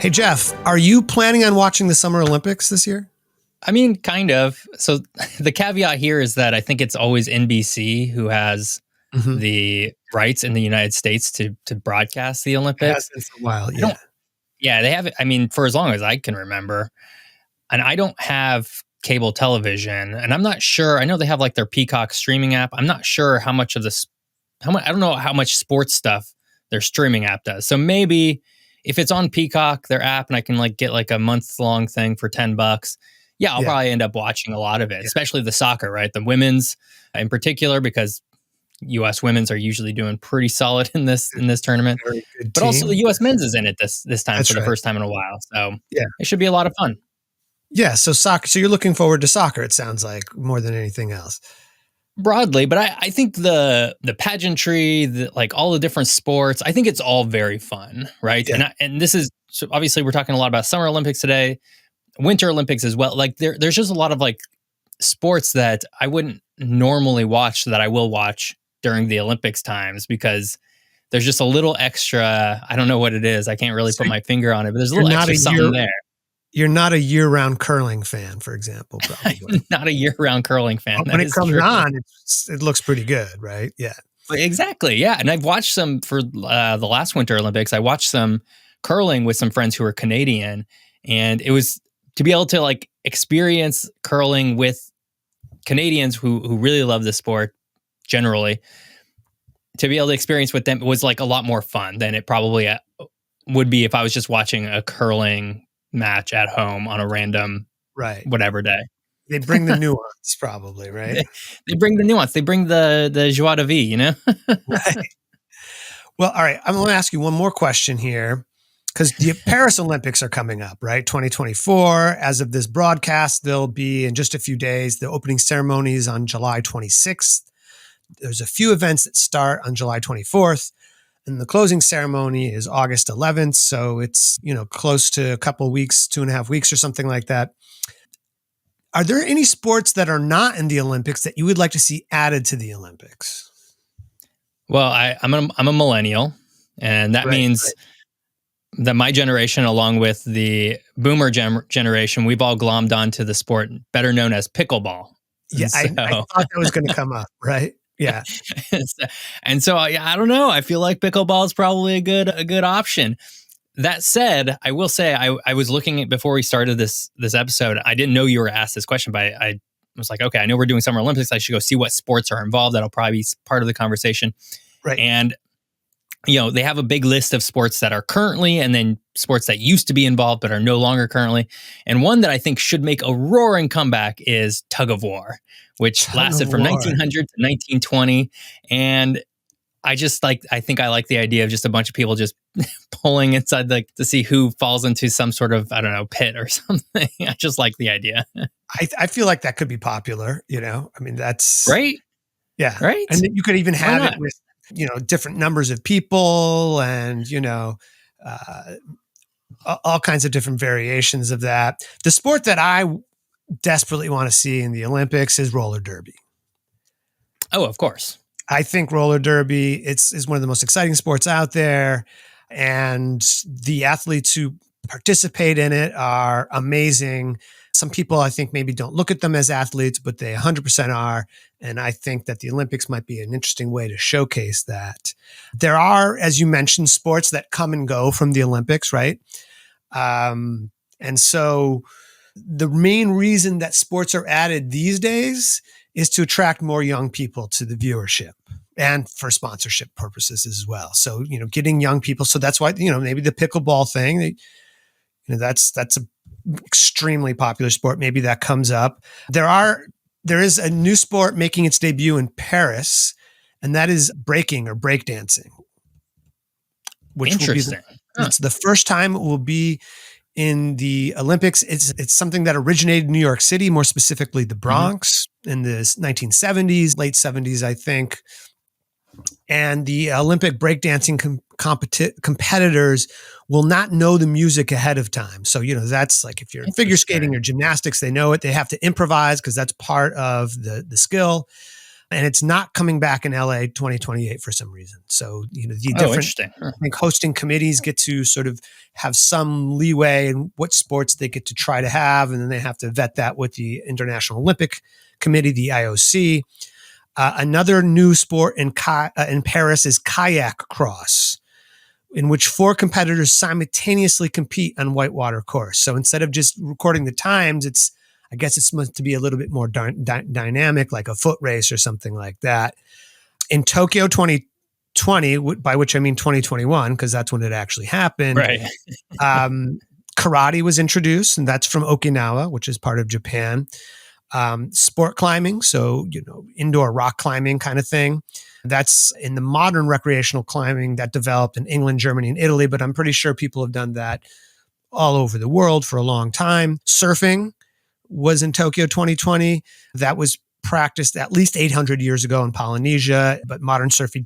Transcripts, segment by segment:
Hey, Jeff, are you planning on watching the Summer Olympics this year? I mean, kind of. So the caveat here is that I think it's always NBC who has Mm-hmm. the rights in the United States to broadcast the It has Olympics. been for a while, I yeah. don't. Yeah, they have it. I mean, for as long as I can remember, and I don't have cable television, and I'm not sure. I know they have like their Peacock streaming app. I'm not sure how much of this. How much? I don't know how much sports stuff their streaming app does. So maybe if it's on Peacock, their app, and I can like get like a month long thing for $10. Yeah, I'll Yeah, probably end up watching a lot of it, yeah, especially the soccer, right? The women's in particular, because U.S. women's are usually doing pretty solid in this tournament. very good But also the team. U.S. men's is in it this time for That's the right. first time in a while, so Yeah. it should be a lot of fun. Yeah, so soccer. So you're looking forward to soccer, it sounds like, more than anything else. Broadly, but I think the pageantry, like all the different sports, I think it's all very fun, right? Yeah. And this is so obviously we're talking a lot about Summer Olympics today, Winter Olympics as well. Like there's just a lot of like sports that I wouldn't normally watch that I will watch during the Olympics times because there's just a little extra. I don't know what it is. I can't really So put my finger on it, but there's a you're little not extra a something there. you're not a year-round curling fan, for example, probably. I'm not a year-round curling fan. But That when it is comes true. on, it looks pretty good, right? Yeah. Exactly. Yeah. And I've watched some for the last Winter Olympics. I watched some curling with some friends who are Canadian. And it was to be able to like experience curling with Canadians who really love the sport generally, to be able to experience with them was like a lot more fun than it probably would be if I was just watching a curling match at home on a random Right. whatever day. They bring the nuance, probably, right? They bring the nuance. They bring the joie de vie, you know? Right. Well, all right. I'm going to ask you one more question here because the Paris Olympics are coming up, right? 2024. As of this broadcast, they'll be in just a few days. The opening ceremony is on July 26th. There's a few events that start on July 24th. And the closing ceremony is August 11th. So it's, close to a couple of weeks, 2.5 weeks or something like that. Are there any sports that are not in the Olympics that you would like to see added to the Olympics? Well, I'm a millennial, and that means that my generation, along with the boomer generation, we've all glommed onto the sport better known as pickleball. Yeah, I thought that was going to come up, right? Yeah. And so I don't know. I feel like pickleball is probably a good option. That said, I will say I was looking at before we started this episode. I didn't know you were asked this question, but I was like, okay, I know we're doing Summer Olympics. I should go see what sports are involved. That'll probably be part of the conversation. Right. And they have a big list of sports that are currently, and then sports that used to be involved but are no longer currently. And one that I think should make a roaring comeback is tug of war, which lasted from 1900 to 1920. And I think I like the idea of just a bunch of people just pulling inside to see who falls into some sort of, I don't know, pit or something. I just like the idea. I feel like that could be popular, I mean, that's right. Yeah. Right. And then you could even have it with, different numbers of people and, all kinds of different variations of that. The sport that I desperately want to see in the Olympics is roller derby. Oh, of course. I think roller derby is one of the most exciting sports out there. And the athletes who participate in it are amazing. Some people, I think, maybe don't look at them as athletes, but they 100% are. And I think that the Olympics might be an interesting way to showcase that. There are, as you mentioned, sports that come and go from the Olympics, right? And so the main reason that sports are added these days is to attract more young people to the viewership and for sponsorship purposes as well. So, getting young people. So that's why, maybe the pickleball thing, that's a extremely popular sport. Maybe that comes up. There is a new sport making its debut in Paris, and that is breaking or breakdancing. Which interesting. It's the first time it will be in the Olympics. It's something that originated in New York City, more specifically the Bronx in the 1970s, late 70s, I think. And the Olympic breakdancing competitors will not know the music ahead of time. So, that's like if you're in figure skating or gymnastics, they know it. They have to improvise because that's part of the skill. and it's not coming back in LA 2028 for some reason. So, the Oh, different, interesting. Huh. I think, hosting committees get to sort of have some leeway in what sports they get to try to have, and then they have to vet that with the International Olympic Committee, the IOC. Another new sport in Paris is kayak cross, in which 4 competitors simultaneously compete on whitewater course. So instead of just recording the times, I guess it's meant to be a little bit more dynamic, like a foot race or something like that. In Tokyo 2020, by which I mean 2021, because that's when it actually happened, Right. karate was introduced, and that's from Okinawa, which is part of Japan. Sport climbing, so indoor rock climbing kind of thing. That's in the modern recreational climbing that developed in England, Germany, and Italy, but I'm pretty sure people have done that all over the world for a long time. Surfing was in Tokyo 2020. That was practiced at least 800 years ago in Polynesia, but modern surfing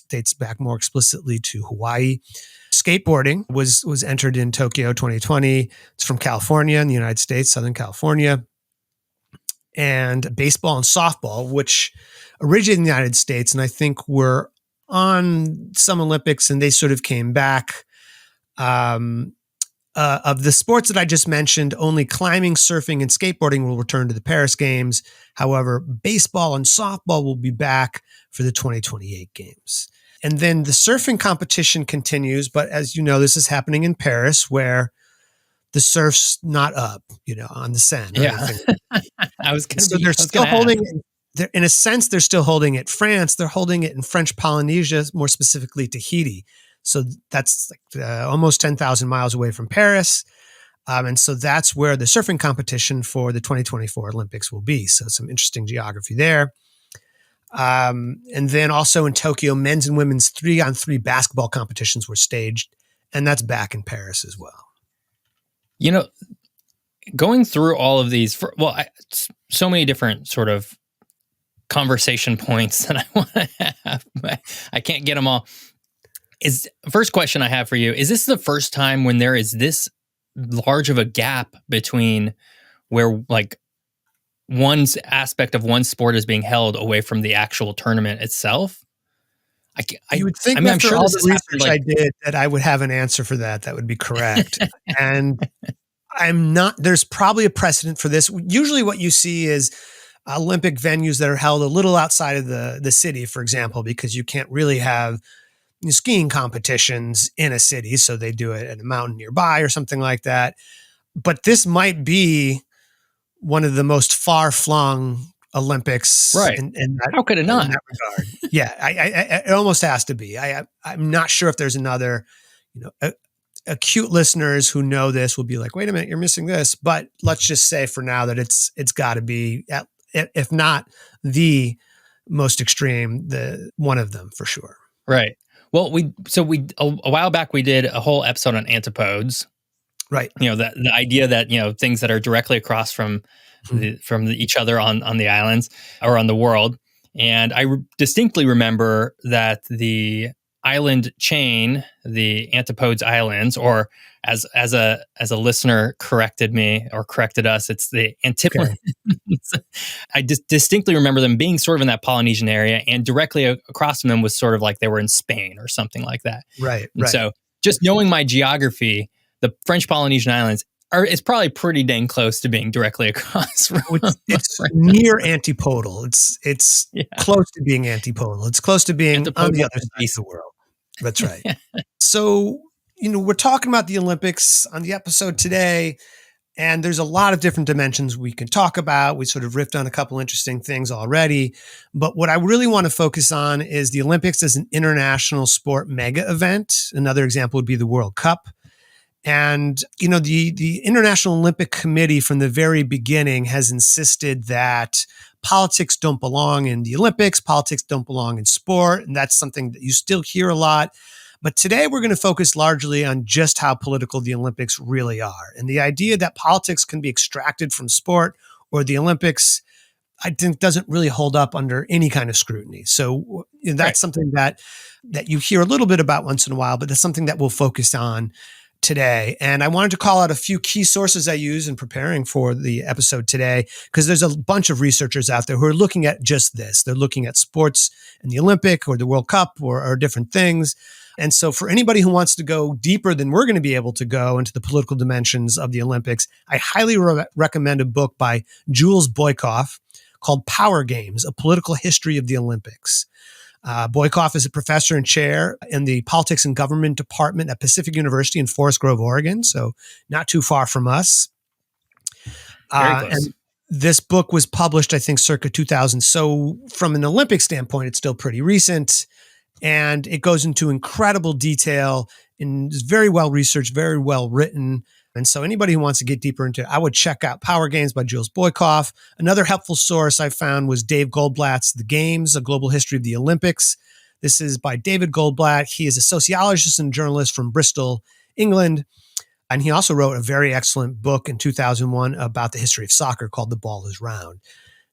dates back more explicitly to Hawaii. Skateboarding was entered in Tokyo 2020. It's from California in the United States, Southern California. And baseball and softball, which originated in the United States, and I think were on some Olympics, and they sort of came back. Of the sports that I just mentioned, only climbing, surfing, and skateboarding will return to the Paris Games. However, baseball and softball will be back for the 2028 Games. And then the surfing competition continues, but as you know, this is happening in Paris, where the surf's not up, on the Seine or Yeah. anything. They're still holding it. In a sense, they're still holding it. France, they're holding it in French Polynesia, more specifically Tahiti. So that's like almost 10,000 miles away from Paris. And so that's where the surfing competition for the 2024 Olympics will be. So some interesting geography there. And then also in Tokyo, men's and women's 3-on-3 basketball competitions were staged. And that's back in Paris as well. Going through all of these, so many different sort of conversation points that I want to have. I can't get them all. First question I have for you, is this the first time when there is this large of a gap between where like one aspect of one sport is being held away from the actual tournament itself? You would think I'm sure all this the has research happened, I did that I would have an answer for that. That would be correct. And I'm not, there's probably a precedent for this. Usually what you see is Olympic venues that are held a little outside of the city, for example, because you can't really have skiing competitions in a city. So they do it at a mountain nearby or something like that. But this might be one of the most far-flung Olympics. right? How could it not? In that regard. Yeah, it almost has to be. I'm not sure if there's another, acute listeners who know this will be like, wait a minute, you're missing this. But let's just say for now that it's got to be, if not the most extreme, the one of them for sure. Right. Well, a while back we did a whole episode on antipodes. Right. The idea that things that are directly across from each other on the islands or on the world. And I distinctly remember that the island chain, the Antipodes Islands, or as a listener corrected me or corrected us, it's the Antipodes. Okay. I distinctly remember them being sort of in that Polynesian area, and directly across from them was sort of like they were in Spain or something like that. Right. And so just knowing my geography, the French Polynesian Islands it's probably pretty dang close to being directly across from. It's near antipodal. It's close to being antipodal. It's close to being on the other side of the world. That's right. So, we're talking about the Olympics on the episode today, and there's a lot of different dimensions we can talk about. We sort of riffed on a couple interesting things already, but what I really want to focus on is the Olympics as an international sport mega event. Another example would be the World Cup. And, the International Olympic Committee from the very beginning has insisted that politics don't belong in the Olympics, politics don't belong in sport, and that's something that you still hear a lot. But today we're going to focus largely on just how political the Olympics really are. And the idea that politics can be extracted from sport or the Olympics, I think, doesn't really hold up under any kind of scrutiny. So that's something that you hear a little bit about once in a while, but that's something that we'll focus on today. And I wanted to call out a few key sources I use in preparing for the episode today, because there's a bunch of researchers out there who are looking at just this. They're looking at sports and the Olympic or the World Cup or different things. And so for anybody who wants to go deeper than we're going to be able to go into the political dimensions of the Olympics, I highly recommend a book by Jules Boycott called Power Games, A Political History of the Olympics. Boycott is a professor and chair in the Politics and Government Department at Pacific University in Forest Grove, Oregon, so not too far from us. Very close. And this book was published, I think, circa 2000. So from an Olympic standpoint, it's still pretty recent. And it goes into incredible detail and is very well researched, very well written. And so anybody who wants to get deeper into it, I would check out Power Games by Jules Boycott. Another helpful source I found was Dave Goldblatt's The Games, A Global History of the Olympics. This is by David Goldblatt. He is a sociologist and journalist from Bristol, England. And he also wrote a very excellent book in 2001 about the history of soccer called The Ball is Round.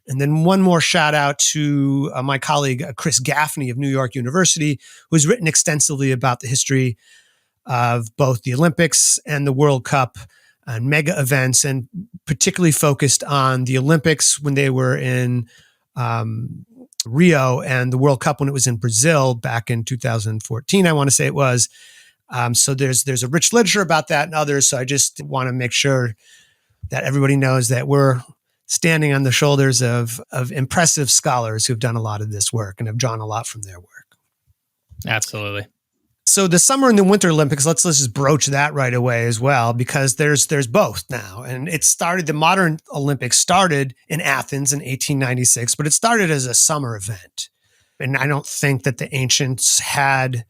And then one more shout out to my colleague, Chris Gaffney of New York University, who's written extensively about the history of both the Olympics and the World Cup and mega events, and particularly focused on the Olympics when they were in Rio and the World Cup when it was in Brazil back in 2014, I want to say it was. So there's a rich literature about that and others. So I just want to make sure that everybody knows that we're standing on the shoulders of impressive scholars who've done a lot of this work and have drawn a lot from their work. Absolutely. So the Summer and the Winter Olympics, let's just broach that right away as well, because there's both now. And the modern Olympics started in Athens in 1896, but it started as a summer event. And I don't think that the ancients had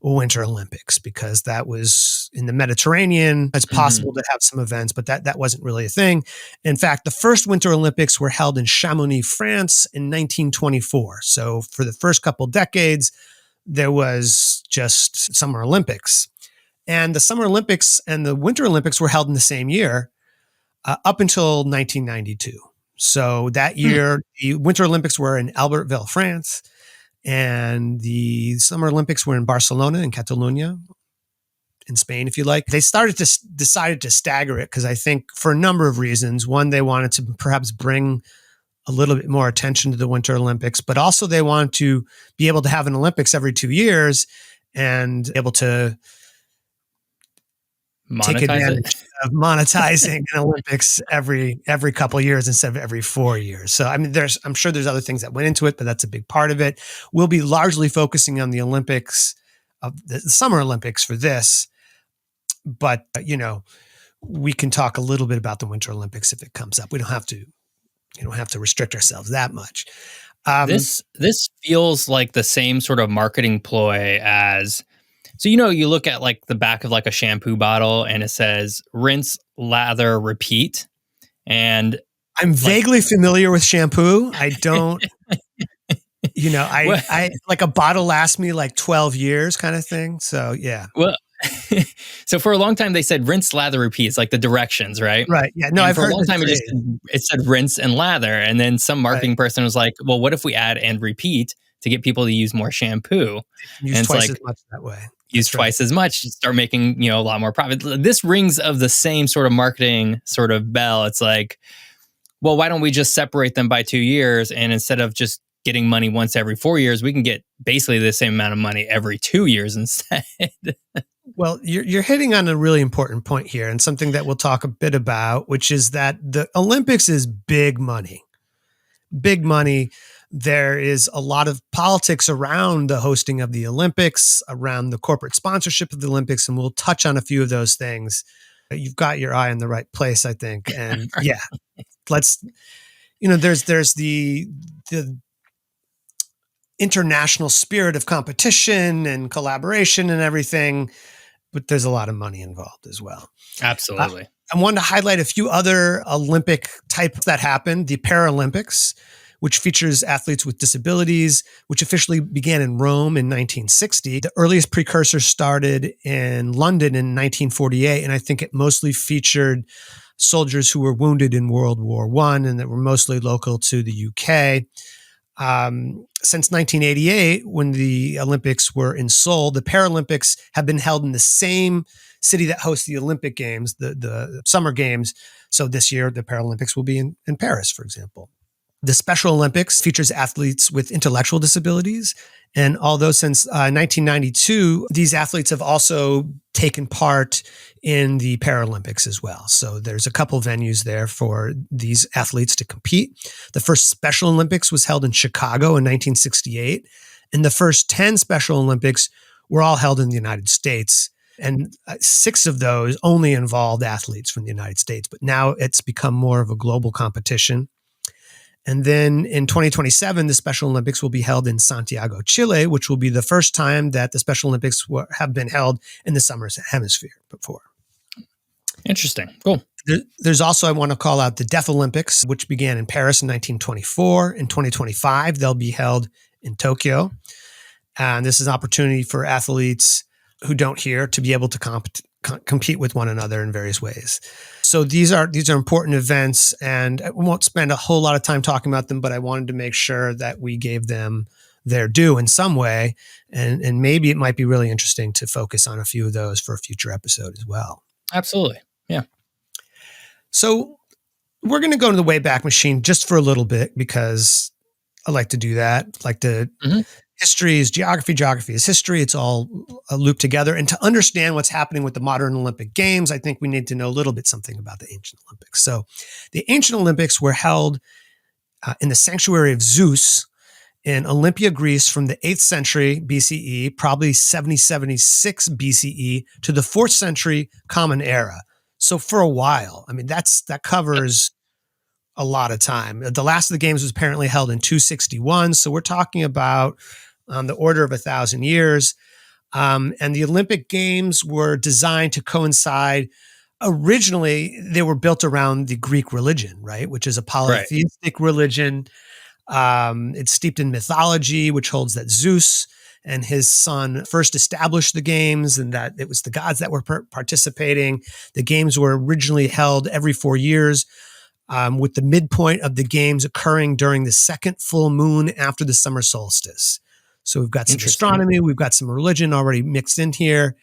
Winter Olympics because that was in the Mediterranean. It's possible to have some events, but that wasn't really a thing. In fact, the first Winter Olympics were held in Chamonix, France in 1924. So for the first couple decades, there was just Summer Olympics. And the Summer Olympics and the Winter Olympics were held in the same year up until 1992. So that year, the Winter Olympics were in Albertville, France, and the Summer Olympics were in Barcelona in Catalonia, in Spain, if you like. They decided to stagger it because I think for a number of reasons. One, they wanted to perhaps bring a little bit more attention to the Winter Olympics, but also they wanted to be able to have an Olympics every 2 years and able to take advantage of monetizing an Olympics every couple of years instead of every 4 years. So, I mean, I'm sure there's other things that went into it, but that's a big part of it. We'll be largely focusing on the Olympics, of the Summer Olympics for this, but we can talk a little bit about the Winter Olympics if it comes up. We don't have to. You don't have to restrict ourselves that much. This feels like the same sort of marketing ploy as, so you look at like the back of like a shampoo bottle and it says rinse, lather, repeat. And I'm vaguely familiar with shampoo. I don't, I like a bottle lasts me like 12 years kind of thing. So yeah. Well, so for a long time they said rinse, lather, repeat. It's like the directions, right? Right. Yeah. No, and I've for heard a long time it said rinse and lather, and then some marketing person was like, "Well, what if we add and repeat to get people to use more shampoo?" Use twice as much that way. Use twice as much, start making a lot more profit. This rings of the same sort of marketing sort of bell. It's like, well, why don't we just separate them by 2 years, and instead of just getting money once every 4 years, we can get basically the same amount of money every 2 years instead. Well, you're hitting on a really important point here, and something that we'll talk a bit about, which is that the Olympics is big money. Big money. There is a lot of politics around the hosting of the Olympics, around the corporate sponsorship of the Olympics, and we'll touch on a few of those things. You've got your eye in the right place, I think. And yeah, let's, there's the international spirit of competition and collaboration and everything, but there's a lot of money involved as well. Absolutely. I wanted to highlight a few other Olympic type that happened. The Paralympics, which features athletes with disabilities, which officially began in Rome in 1960. The earliest precursor started in London in 1948, and I think it mostly featured soldiers who were wounded in World War I and that were mostly local to the UK. since 1988, when the Olympics were in Seoul, the Paralympics have been held in the same city that hosts the Olympic Games, the Summer Games. So this year, the Paralympics will be in Paris, for example. The Special Olympics features athletes with intellectual disabilities. And although since 1992, these athletes have also taken part in the Paralympics as well. So there's a couple venues there for these athletes to compete. The first Special Olympics was held in Chicago in 1968. And the first 10 Special Olympics were all held in the United States. And 6 of those only involved athletes from the United States. But now it's become more of a global competition. And then in 2027, the Special Olympics will be held in Santiago, Chile, which will be the first time that the Special Olympics have been held in the Summer Hemisphere before. Interesting. Cool. There's also, I want to call out the Deaf Olympics, which began in Paris in 1924. In 2025, they'll be held in Tokyo. And this is an opportunity for athletes who don't hear to be able to compete with one another in various ways. So these are important events, and we won't spend a whole lot of time talking about them, but I wanted to make sure that we gave them their due in some way. And maybe it might be really interesting to focus on a few of those for a future episode as well. Absolutely. Yeah. So we're going to go to the Wayback Machine just for a little bit because I like to do that. History is geography. Geography is history. It's all looped together. And to understand what's happening with the modern Olympic Games, I think we need to know a little bit something about the ancient Olympics. So the ancient Olympics were held in the sanctuary of Zeus in Olympia, Greece from the 8th century BCE, probably 76 BCE to the 4th century Common Era. So for a while, I mean, that covers a lot of time. The last of the games was apparently held in 261. So we're talking about on the order of 1,000 years. And the Olympic Games were designed to coincide. Originally, they were built around the Greek religion, right? Which is a polytheistic religion. It's steeped in mythology, which holds that Zeus and his son first established the games and that it was the gods that were participating. The games were originally held every 4 years, with the midpoint of the games occurring during the second full moon after the summer solstice. So we've got some astronomy, we've got some religion already mixed in here.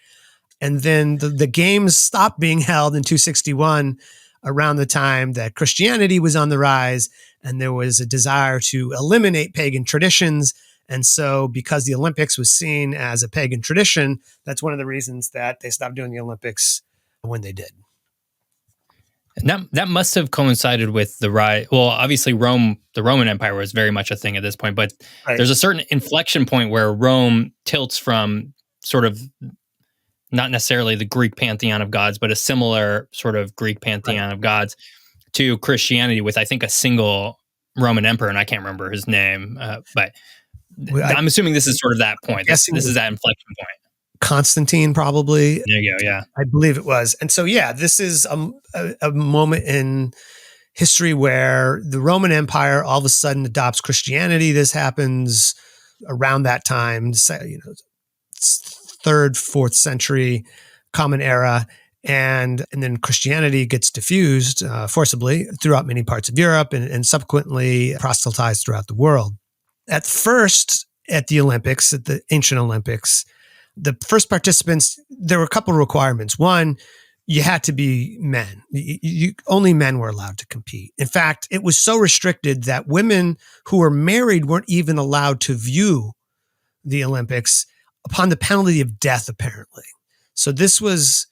And then the games stopped being held in 261 around the time that Christianity was on the rise, and there was a desire to eliminate pagan traditions. And so because the Olympics was seen as a pagan tradition, that's one of the reasons that they stopped doing the Olympics when they did. And that must have coincided with the rise. Well, obviously, the Roman Empire was very much a thing at this point, but there's a certain inflection point where Rome tilts from sort of not necessarily the Greek pantheon of gods, but a similar sort of Greek pantheon of gods to Christianity with, I think, a single Roman emperor, and I can't remember his name, but I'm assuming this is sort of that point. This is that inflection point. Constantine, probably. There you go, yeah. I believe it was. And so, yeah, this is a moment in history where the Roman Empire all of a sudden adopts Christianity. This happens around that time, 3rd, 4th century Common Era. And then Christianity gets diffused forcibly throughout many parts of Europe and subsequently proselytized throughout the world. At first, at the Olympics, at the ancient Olympics, the first participants, there were a couple of requirements. One, you had to be men. Only men were allowed to compete. In fact, it was so restricted that women who were married weren't even allowed to view the Olympics upon the penalty of death, apparently. So this was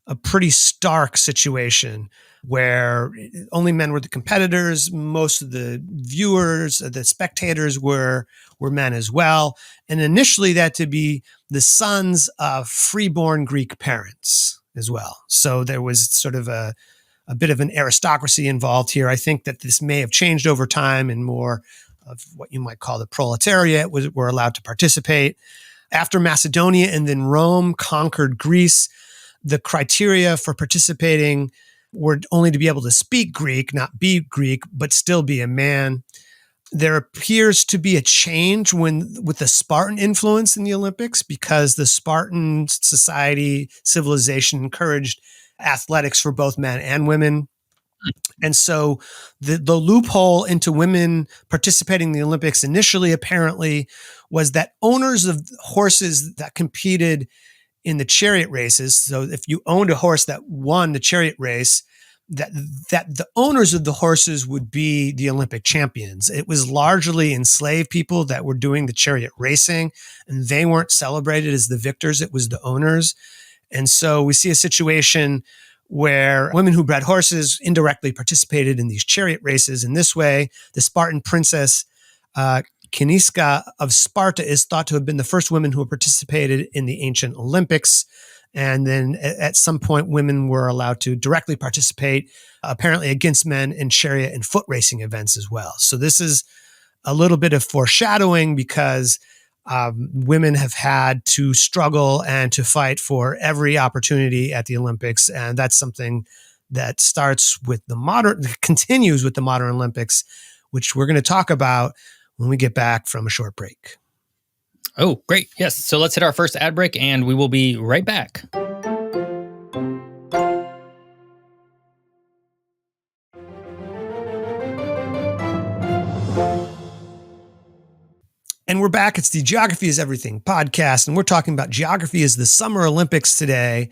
a pretty stark situation where only men were the competitors. Most of the viewers, the spectators were men as well. And initially that to be the sons of freeborn Greek parents as well. So there was sort of a bit of an aristocracy involved here. I think that this may have changed over time and more of what you might call the proletariat were allowed to participate. After Macedonia and then Rome conquered Greece, the criteria for participating were only to be able to speak Greek, not be Greek, but still be a man. There appears to be a change with the Spartan influence in the Olympics because the Spartan society, civilization encouraged athletics for both men and women. And so the loophole into women participating in the Olympics initially apparently was that owners of horses that competed in the chariot races. So if you owned a horse that won the chariot race, that the owners of the horses would be the Olympic champions. It was largely enslaved people that were doing the chariot racing, and they weren't celebrated as the victors. It was the owners. And so we see a situation where women who bred horses indirectly participated in these chariot races. In this way, the Spartan princess Kiniska of Sparta is thought to have been the first woman who participated in the ancient Olympics. And then at some point, women were allowed to directly participate, apparently against men, in chariot and foot racing events as well. So this is a little bit of foreshadowing because women have had to struggle and to fight for every opportunity at the Olympics. And that's something that continues with the modern Olympics, which we're going to talk about when we get back from a short break. Oh, great. Yes. So let's hit our first ad break and we will be right back. And we're back. It's the Geography is Everything podcast, and we're talking about geography as the Summer Olympics today.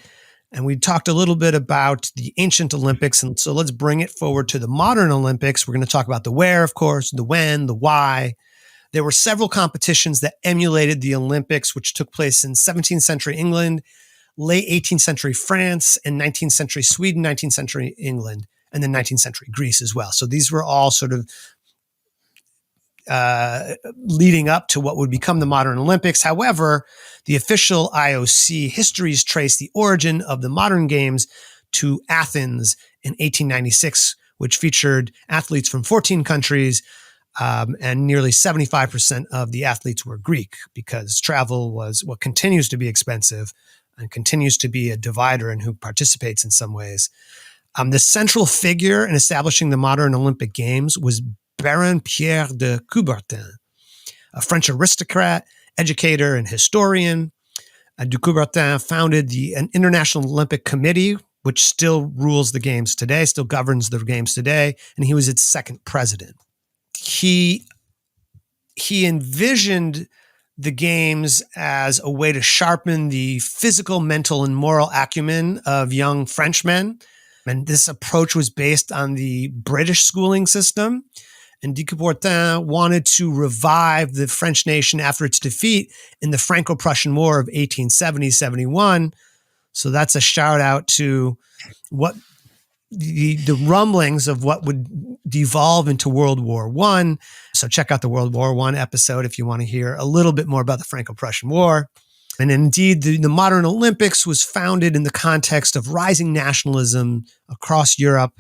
And we talked a little bit about the ancient Olympics, and so let's bring it forward to the modern Olympics. We're going to talk about the where, of course, the when, the why. There were several competitions that emulated the Olympics, which took place in 17th century England, late 18th century France, and 19th century Sweden, 19th century England, and then 19th century Greece as well. So these were all sort of leading up to what would become the modern Olympics. However, the official IOC histories trace the origin of the modern games to Athens in 1896, which featured athletes from 14 countries, and nearly 75% of the athletes were Greek, because travel was what continues to be expensive and continues to be a divider in who participates in some ways. The central figure in establishing the modern Olympic Games was Baron Pierre de Coubertin, a French aristocrat, educator, and historian. De Coubertin founded an International Olympic Committee, which still rules the games today, still governs the games today, and he was its second president. He envisioned the games as a way to sharpen the physical, mental, and moral acumen of young Frenchmen. And this approach was based on the British schooling system. And de Coubertin wanted to revive the French nation after its defeat in the Franco-Prussian War of 1870-71. So that's a shout out to what the rumblings of what would devolve into World War I. So check out the World War I episode if you want to hear a little bit more about the Franco-Prussian War. And indeed, the modern Olympics was founded in the context of rising nationalism across Europe,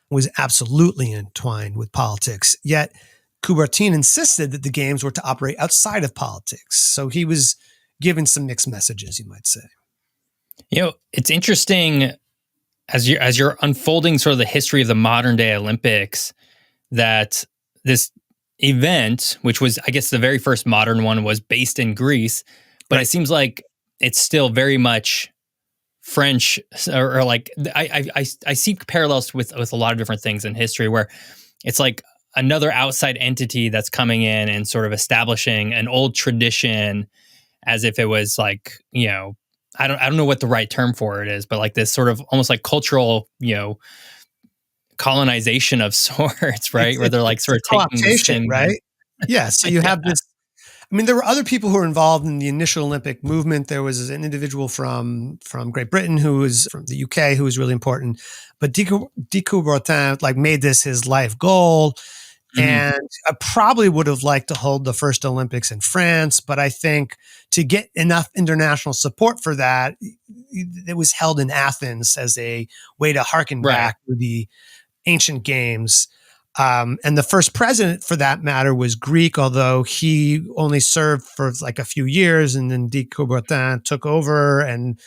was absolutely entwined with politics. Yet Coubertin insisted that the games were to operate outside of politics. So he was giving some mixed messages, you might say. You know, it's interesting as you're unfolding sort of the history of the modern day Olympics, that this event, which was, I guess, the very first modern one, was based in Greece, but right. It seems like it's still very much French, or like I see parallels with a lot of different things in history where it's like another outside entity that's coming in and sort of establishing an old tradition as if it was like, you know, I don't know what the right term for it is, but like this sort of almost like cultural, you know, colonization of sorts, right? Where they're like sort of taking this thing, right? Yeah. So you have this. I mean, there were other people who were involved in the initial Olympic movement. There was an individual from Great Britain who was from the UK who was really important. But de Coubertin like made this his life goal. And I probably would have liked to hold the first Olympics in France, but I think to get enough international support for that, it was held in Athens as a way to harken back to the ancient games. And the first president, for that matter, was Greek, although he only served for like a few years, and then de Coubertin took over and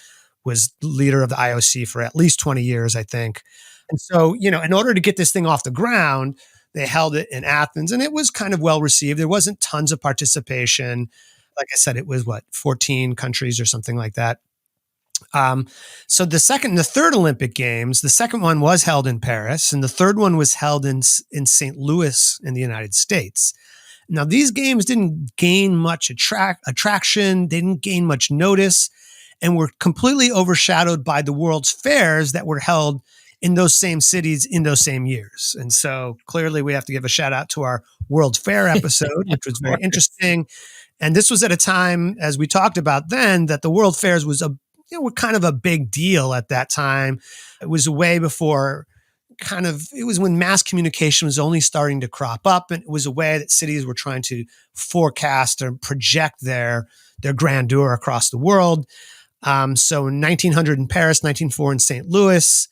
was leader of the IOC for at least 20 years, I think. And so, you know, in order to get this thing off the ground, they held it in Athens, and it was kind of well received. There wasn't tons of participation. Like I said, it was 14 countries or something like that. Um, so the third Olympic Games, the second one was held in Paris, and the third one was held in St. Louis in the United States. Now, these games didn't gain much attraction, they didn't gain much notice, and were completely overshadowed by the World's Fairs that were held in those same cities in those same years. And so clearly we have to give a shout out to our World Fair episode, which was very interesting. And this was at a time, as we talked about then, that the World Fairs was were kind of a big deal at that time. It was way before it was when mass communication was only starting to crop up, and it was a way that cities were trying to forecast or project their grandeur across the world. So in 1900 in Paris, 1904 in St. Louis,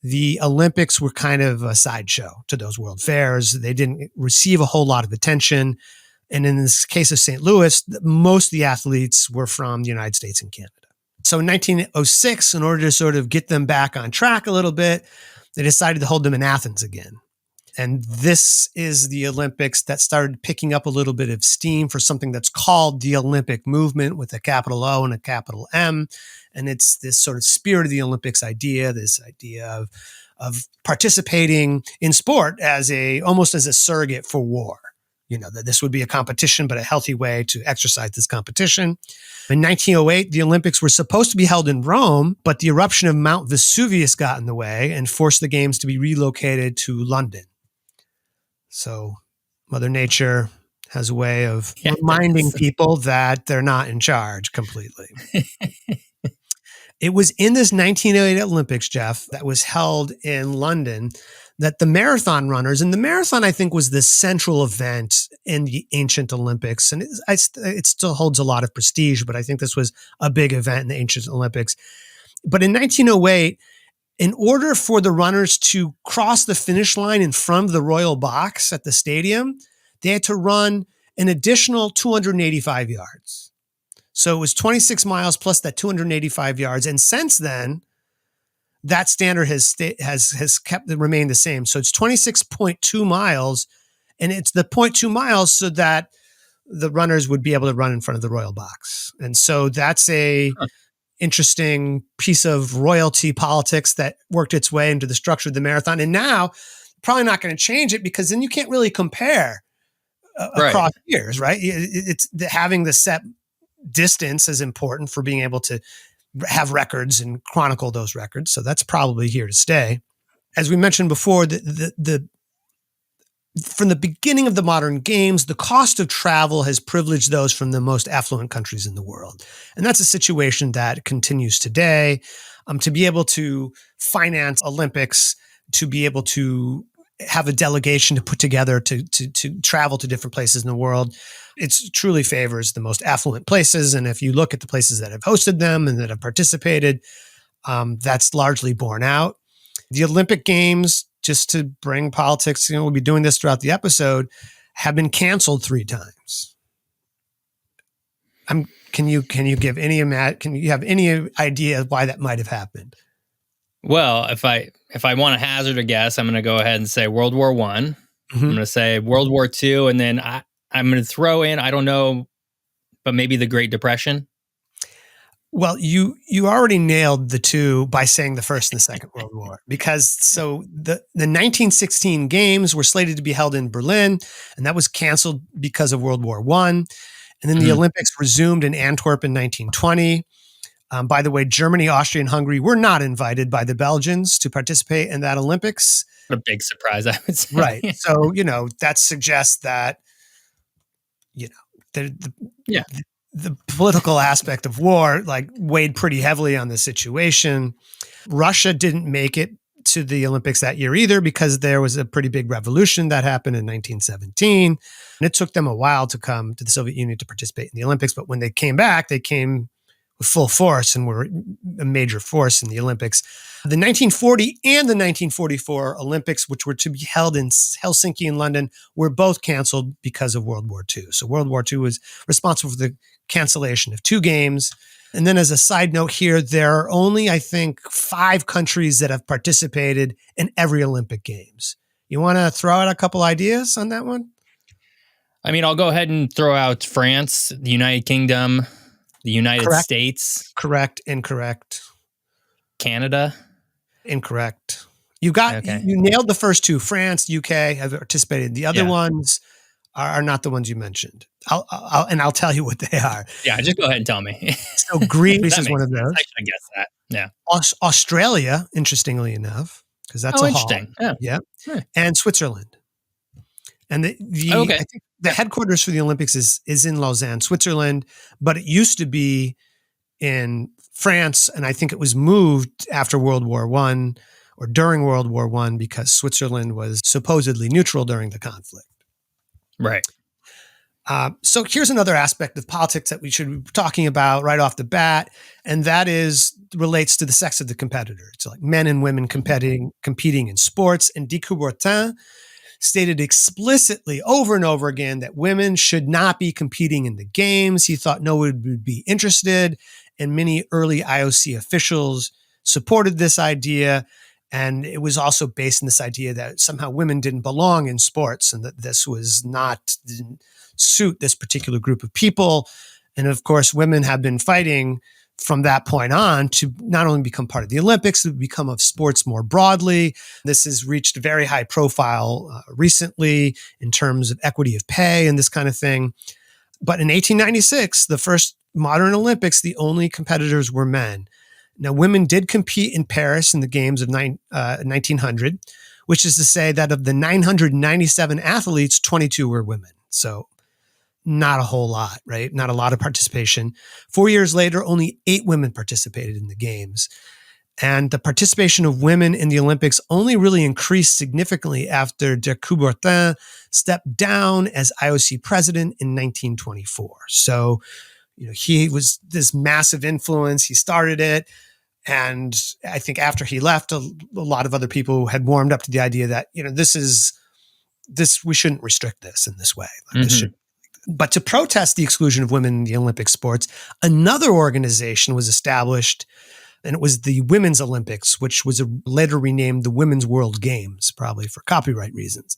the Olympics were kind of a sideshow to those world fairs. They didn't receive a whole lot of attention. And in this case of St. Louis, most of the athletes were from the United States and Canada. So in 1906, in order to sort of get them back on track a little bit, they decided to hold them in Athens again. And this is the Olympics that started picking up a little bit of steam for something that's called the Olympic movement, with a capital O and a capital M. And it's this sort of spirit of the Olympics idea, this idea of participating in sport almost as a surrogate for war. That this would be a competition, but a healthy way to exercise this competition. In 1908, the Olympics were supposed to be held in Rome, but the eruption of Mount Vesuvius got in the way and forced the games to be relocated to London. So Mother Nature has a way of reminding people that they're not in charge completely. It was in this 1908 Olympics, Jeff, that was held in London, that the marathon runners, and the marathon, I think, was the central event in the ancient Olympics. And it still holds a lot of prestige, but I think this was a big event in the ancient Olympics. But in 1908, in order for the runners to cross the finish line in front of the royal box at the stadium, they had to run an additional 285 yards. So it was 26 miles plus that 285 yards. And since then, that standard has remained the same. So it's 26.2 miles, and it's the 0.2 miles so that the runners would be able to run in front of the royal box. And so that's a interesting piece of royalty politics that worked its way into the structure of the marathon. And now probably not going to change it, because then you can't really compare across years, right? It's having the set distance is important for being able to have records and chronicle those records. So that's probably here to stay. As we mentioned before, from the beginning of the modern games, the cost of travel has privileged those from the most affluent countries in the world. And that's a situation that continues today. To be able to finance Olympics, to be able to have a delegation to put together to travel to different places in the world, it truly favors the most affluent places. And if you look at the places that have hosted them and that have participated, that's largely borne out. The Olympic Games, just to bring politics, we'll be doing this throughout the episode, have been canceled 3 times. Can you have any idea why that might have happened? Well, if I want to hazard a guess, I'm going to go ahead and say World War I. I'm going to say World War II, and then I'm going to throw in, I don't know, but maybe the Great Depression. Well, you already nailed the two by saying the First and the Second World War, because the 1916 games were slated to be held in Berlin, and that was canceled because of World War I. And then the Olympics resumed in Antwerp in 1920. By the way, Germany, Austria, and Hungary were not invited by the Belgians to participate in that Olympics. What a big surprise, I would say. Right. So, that suggests that, the political aspect of war weighed pretty heavily on the situation. Russia didn't make it to the Olympics that year either, because there was a pretty big revolution that happened in 1917. And it took them a while to come to the Soviet Union to participate in the Olympics. But when they came back, they came with full force and were a major force in the Olympics. The 1940 and the 1944 Olympics, which were to be held in Helsinki and London, were both canceled because of World War II. So World War II was responsible for the cancellation of 2 games. And then as a side note here, there are only, I think, 5 countries that have participated in every Olympic Games. You want to throw out a couple ideas on that one? I mean, I'll go ahead and throw out France, the United Kingdom, the United States. Correct. Incorrect. Canada. Incorrect. Okay. You nailed the first two. France, UK have participated. The other Yeah. ones are not the ones you mentioned. I'll tell you what they are. Yeah. Just go ahead and tell me. So Greece That is one makes of sense. I those. should have guessed that. Yeah. Australia, interestingly enough, because that's Oh, a haul. interesting. Yeah. Yeah, Yeah. and Switzerland. And Okay. I think the headquarters for the Olympics is in Lausanne, Switzerland, but it used to be in France, and I think it was moved after World War One or during World War One because Switzerland was supposedly neutral during the conflict. Right. So here's another aspect of politics that we should be talking about right off the bat, and that is relates to the sex of the competitor. It's like men and women competing in sports. And de Coubertin stated explicitly over and over again that women should not be competing in the games. He thought no one would be interested, and many early IOC officials supported this idea. And it was also based on this idea that somehow women didn't belong in sports and that this didn't suit this particular group of people. And of course, women have been fighting from that point on to not only become part of the Olympics, but become of sports more broadly. This has reached a very high profile recently in terms of equity of pay and this kind of thing. But in 1896, the first modern Olympics, the only competitors were men. Now, women did compete in Paris in the games of 1900, which is to say that of the 997 athletes, 22 were women. So not a whole lot, right? Not a lot of participation. 4 years later, only 8 women participated in the games. And the participation of women in the Olympics only really increased significantly after de Coubertin stepped down as IOC president in 1924. So, he was this massive influence. He started it. And I think after he left, a lot of other people had warmed up to the idea that, we shouldn't restrict this in this way. But to protest the exclusion of women in the Olympic sports, another organization was established, and it was the Women's Olympics, which was later renamed the Women's World Games, probably for copyright reasons.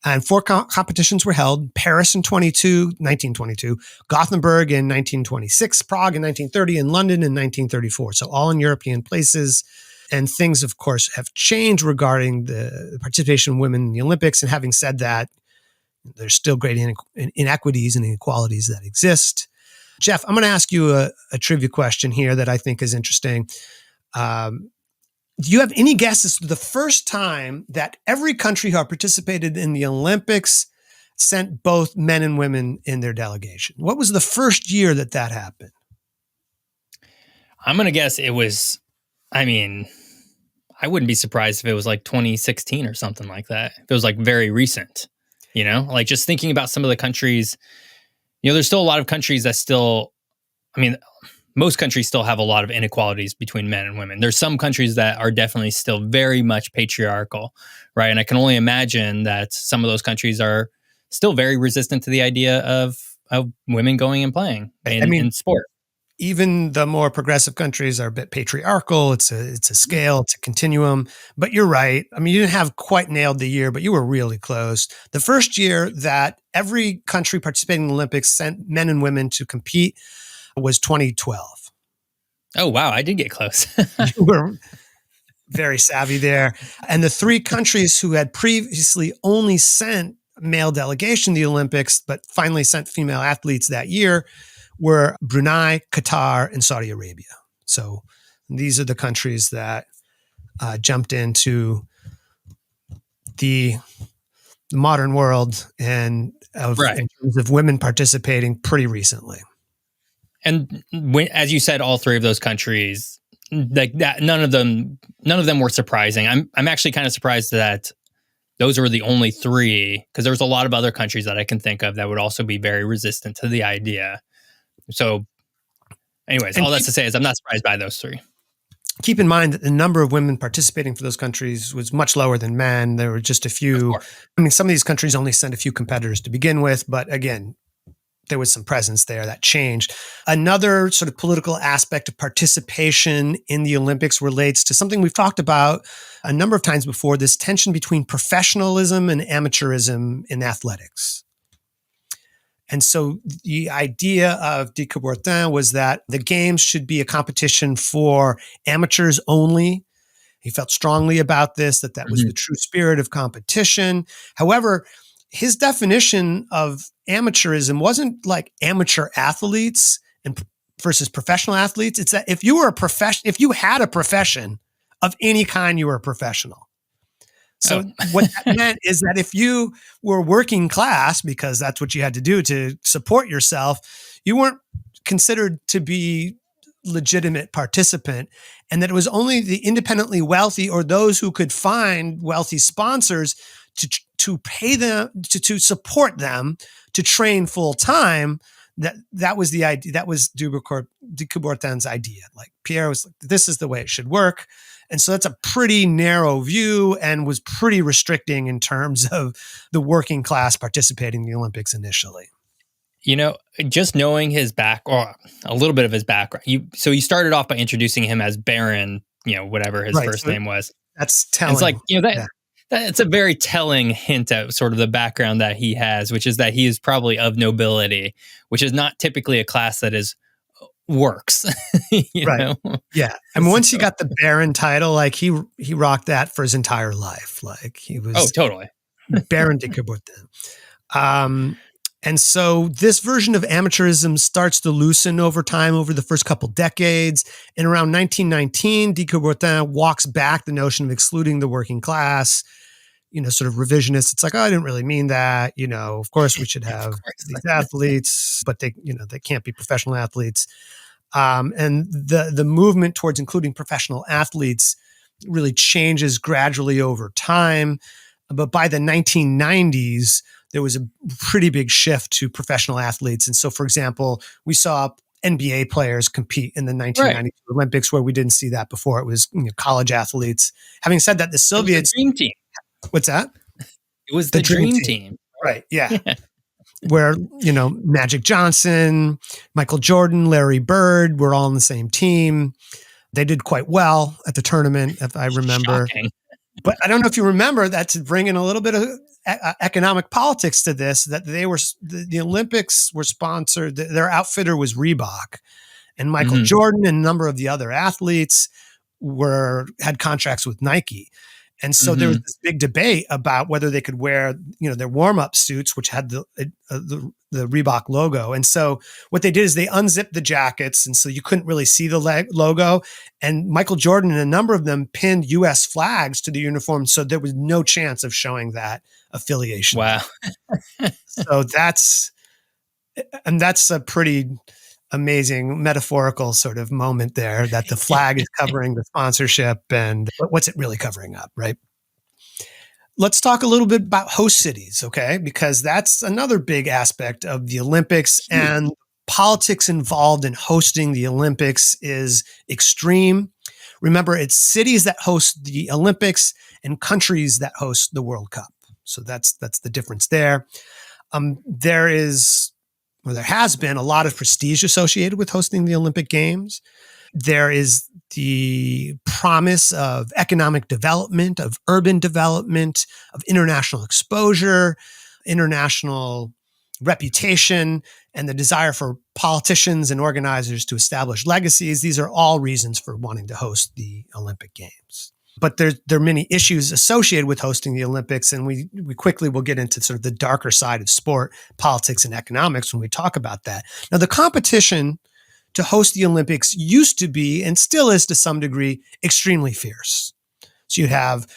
And 4 competitions were held: Paris in 1922, Gothenburg in 1926, Prague in 1930, and London in 1934. So all in European places. And things, of course, have changed regarding the participation of women in the Olympics. And having said that, there's still great inequities and inequalities that exist. Jeff, I'm going to ask you a trivia question here that I think is interesting. Do you have any guesses to the first time that every country who participated in the Olympics sent both men and women in their delegation? What was the first year that happened? I'm going to guess it was, I wouldn't be surprised if it was like 2016 or something like that. If it was like very recent, like just thinking about some of the countries, there's still a lot of countries that still, most countries still have a lot of inequalities between men and women. There's some countries that are definitely still very much patriarchal, right? And I can only imagine that some of those countries are still very resistant to the idea of women going and playing in sport. Even the more progressive countries are a bit patriarchal. It's a scale, it's a continuum. But you're right. You didn't have quite nailed the year, but you were really close. The first year that every country participating in the Olympics sent men and women to compete was 2012. Oh, wow. I did get close. You were very savvy there. And the 3 countries who had previously only sent male delegation to the Olympics, but finally sent female athletes that year, were Brunei, Qatar, and Saudi Arabia. So these are the countries that jumped into the modern world in terms of women participating pretty recently. And as you said, all 3 of those countries, like that, none of them were surprising. I'm actually kind of surprised that those were the only 3, because there's a lot of other countries that I can think of that would also be very resistant to the idea. So anyways, all that's to say is I'm not surprised by those 3. Keep in mind that the number of women participating for those countries was much lower than men. There were just a few. Some of these countries only sent a few competitors to begin with, but again, there was some presence there that changed. Another sort of political aspect of participation in the Olympics relates to something we've talked about a number of times before, this tension between professionalism and amateurism in athletics. And so the idea of de Coubertin was that the games should be a competition for amateurs only. He felt strongly about this, that was the Mhm. true spirit of competition. However, his definition of amateurism wasn't like amateur athletes and versus professional athletes. It's that if you were a profession, if you had a profession of any kind, you were a professional. Oh. So what that meant is that if you were working class, because that's what you had to do to support yourself, you weren't considered to be legitimate participant, and that it was only the independently wealthy or those who could find wealthy sponsors to pay them to support them to train full time. That was the idea. That was de Coubertin's idea. Like Pierre was like, this is the way it should work. And so that's a pretty narrow view and was pretty restricting in terms of the working class participating in the Olympics initially. You know, just knowing his back or a little bit of his background. You started off by introducing him as Baron, whatever his Right. first So name was. that's And it's like, telling. that Yeah. that's a very telling hint at sort of the background that he has, which is that he is probably of nobility, which is not typically a class that is works, you Right. know. Yeah. And once he So, got the Baron title, like he rocked that for his entire life. Like he oh, was totally. Baron de Coubertin. Um, and so this version of amateurism starts to loosen over time, over the first couple decades. And around 1919, de Coubertin walks back the notion of excluding the working class, sort of revisionist. It's like, oh, I didn't really mean that. Of course we should Of have course. these athletes, but they can't be professional athletes. And the movement towards including professional athletes really changes gradually over time. But by the 1990s, there was a pretty big shift to professional athletes. And so, for example, we saw NBA players compete in the Right. 1992 Olympics, where we didn't see that before. It was college athletes. Having said that, the It was the Soviets, dream team. what's that? It was The the dream dream team. team. Right. Yeah. Yeah. Where, Magic Johnson, Michael Jordan, Larry Bird were all on the same team. They did quite well at the tournament, if I remember. Shocking. But I don't know if you remember that, to bring in a little bit of economic politics to this, that the Olympics were sponsored. Their outfitter was Reebok, and Michael Mhm. Jordan and a number of the other athletes had contracts with Nike. And so there was Mhm. this big debate about whether they could wear, their warm-up suits, which had the Reebok logo. And so what they did is they unzipped the jackets, and so you couldn't really see the logo. And Michael Jordan and a number of them pinned U.S. flags to the uniform, so there was no chance of showing that affiliation Wow. there. So that's a pretty amazing metaphorical sort of moment there, that the flag is covering the sponsorship, and what's it really covering up, right? Let's talk a little bit about host cities, okay? Because that's another big aspect of the Olympics, Huge. and politics involved in hosting the Olympics is extreme. Remember, it's cities that host the Olympics and countries that host the World Cup. So that's the difference there. There has been a lot of prestige associated with hosting the Olympic Games. There is the promise of economic development, of urban development, of international exposure, international reputation, and the desire for politicians and organizers to establish legacies. These are all reasons for wanting to host the Olympic Games. But there are many issues associated with hosting the Olympics, and we quickly will get into sort of the darker side of sport, politics, and economics when we talk about that. Now, the competition to host the Olympics used to be, and still is to some degree, extremely fierce. So you'd have,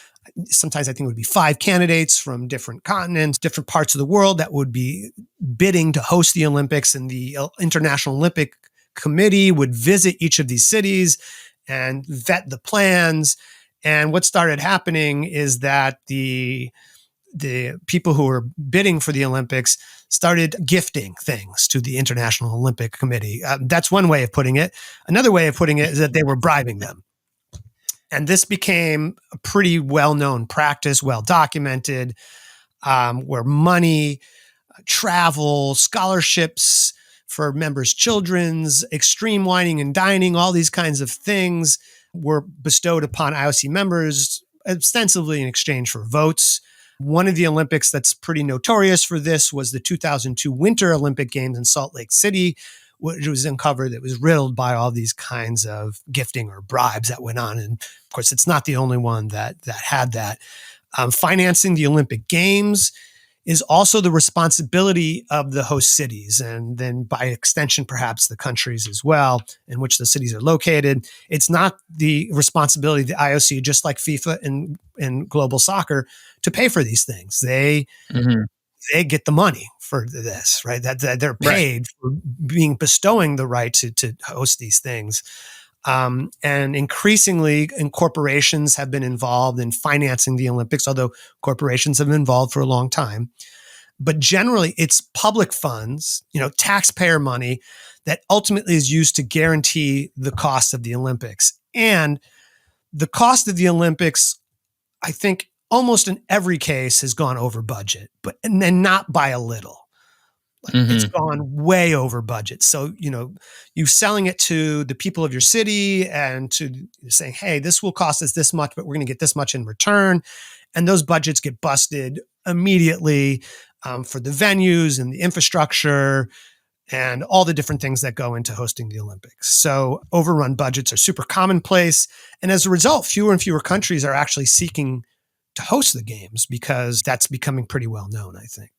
sometimes I think it would be 5 candidates from different continents, different parts of the world that would be bidding to host the Olympics, and the International Olympic Committee would visit each of these cities and vet the plans. And what started happening is that the people who were bidding for the Olympics started gifting things to the International Olympic Committee. That's one way of putting it. Another way of putting it is that they were bribing them. And this became a pretty well-known practice, well documented, where money, travel, scholarships for members' children's, extreme wining and dining, all these kinds of things were bestowed upon IOC members, ostensibly in exchange for votes. One of the Olympics that's pretty notorious for this was the 2002 Winter Olympic Games in Salt Lake City, which was uncovered that was riddled by all these kinds of gifting or bribes that went on. And of course, it's not the only one that had that. Financing the Olympic Games is also the responsibility of the host cities, and then by extension, perhaps the countries as well, in which the cities are located. It's not the responsibility of the IOC, just like FIFA and global soccer, to pay for these things. They get the money for this, right? That they're paid for bestowing the right to host these things. And increasingly, corporations have been involved in financing the Olympics, although corporations have been involved for a long time. But generally, it's public funds, taxpayer money, that ultimately is used to guarantee the cost of the Olympics. And the cost of the Olympics, I think, almost in every case has gone over budget, and not by a little. It's gone way over budget. So, you selling it to the people of your city and to saying, hey, this will cost us this much, but we're going to get this much in return. And those budgets get busted immediately for the venues and the infrastructure and all the different things that go into hosting the Olympics. So overrun budgets are super commonplace. And as a result, fewer and fewer countries are actually seeking to host the games because that's becoming pretty well known, I think.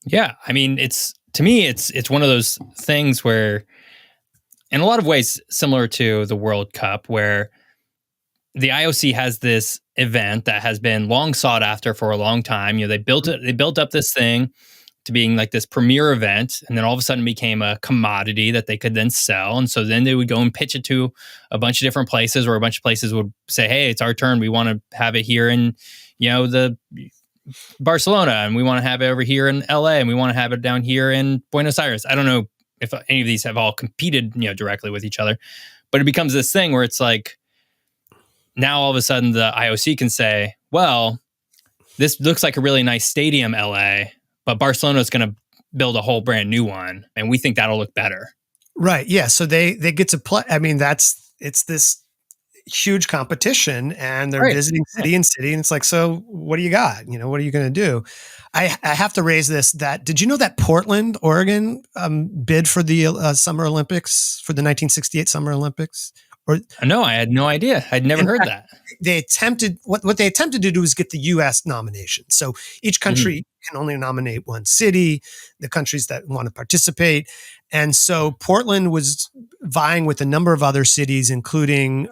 Yeah, I mean, it's one of those things where, in a lot of ways, similar to the World Cup, where the IOC has this event that has been long sought after for a long time. They built up this thing to being like this premier event, and then all of a sudden became a commodity that they could then sell. And so then they would go and pitch it to a bunch of different places, or a bunch of places would say, "Hey, it's our turn. We want to have it here in, the Barcelona, and we want to have it over here in LA, and we want to have it down here in Buenos Aires." I don't know if any of these have all competed, directly with each other, but it becomes this thing where it's like, now all of a sudden the IOC can say, well, this looks like a really nice stadium, LA, but Barcelona is going to build a whole brand new one, and we think that'll look better. Right. Yeah. So they get to play. I mean, it's this huge competition, and they're visiting city and city. And it's like, so what do you got? What are you going to do? I have to raise this, that did you know that Portland, Oregon bid for the Summer Olympics, for the 1968 Summer Olympics? No, I had no idea. I'd never heard that. They attempted, what they attempted to do was get the U.S. nomination. So each country can only nominate one city, the countries that want to participate. And so Portland was vying with a number of other cities, including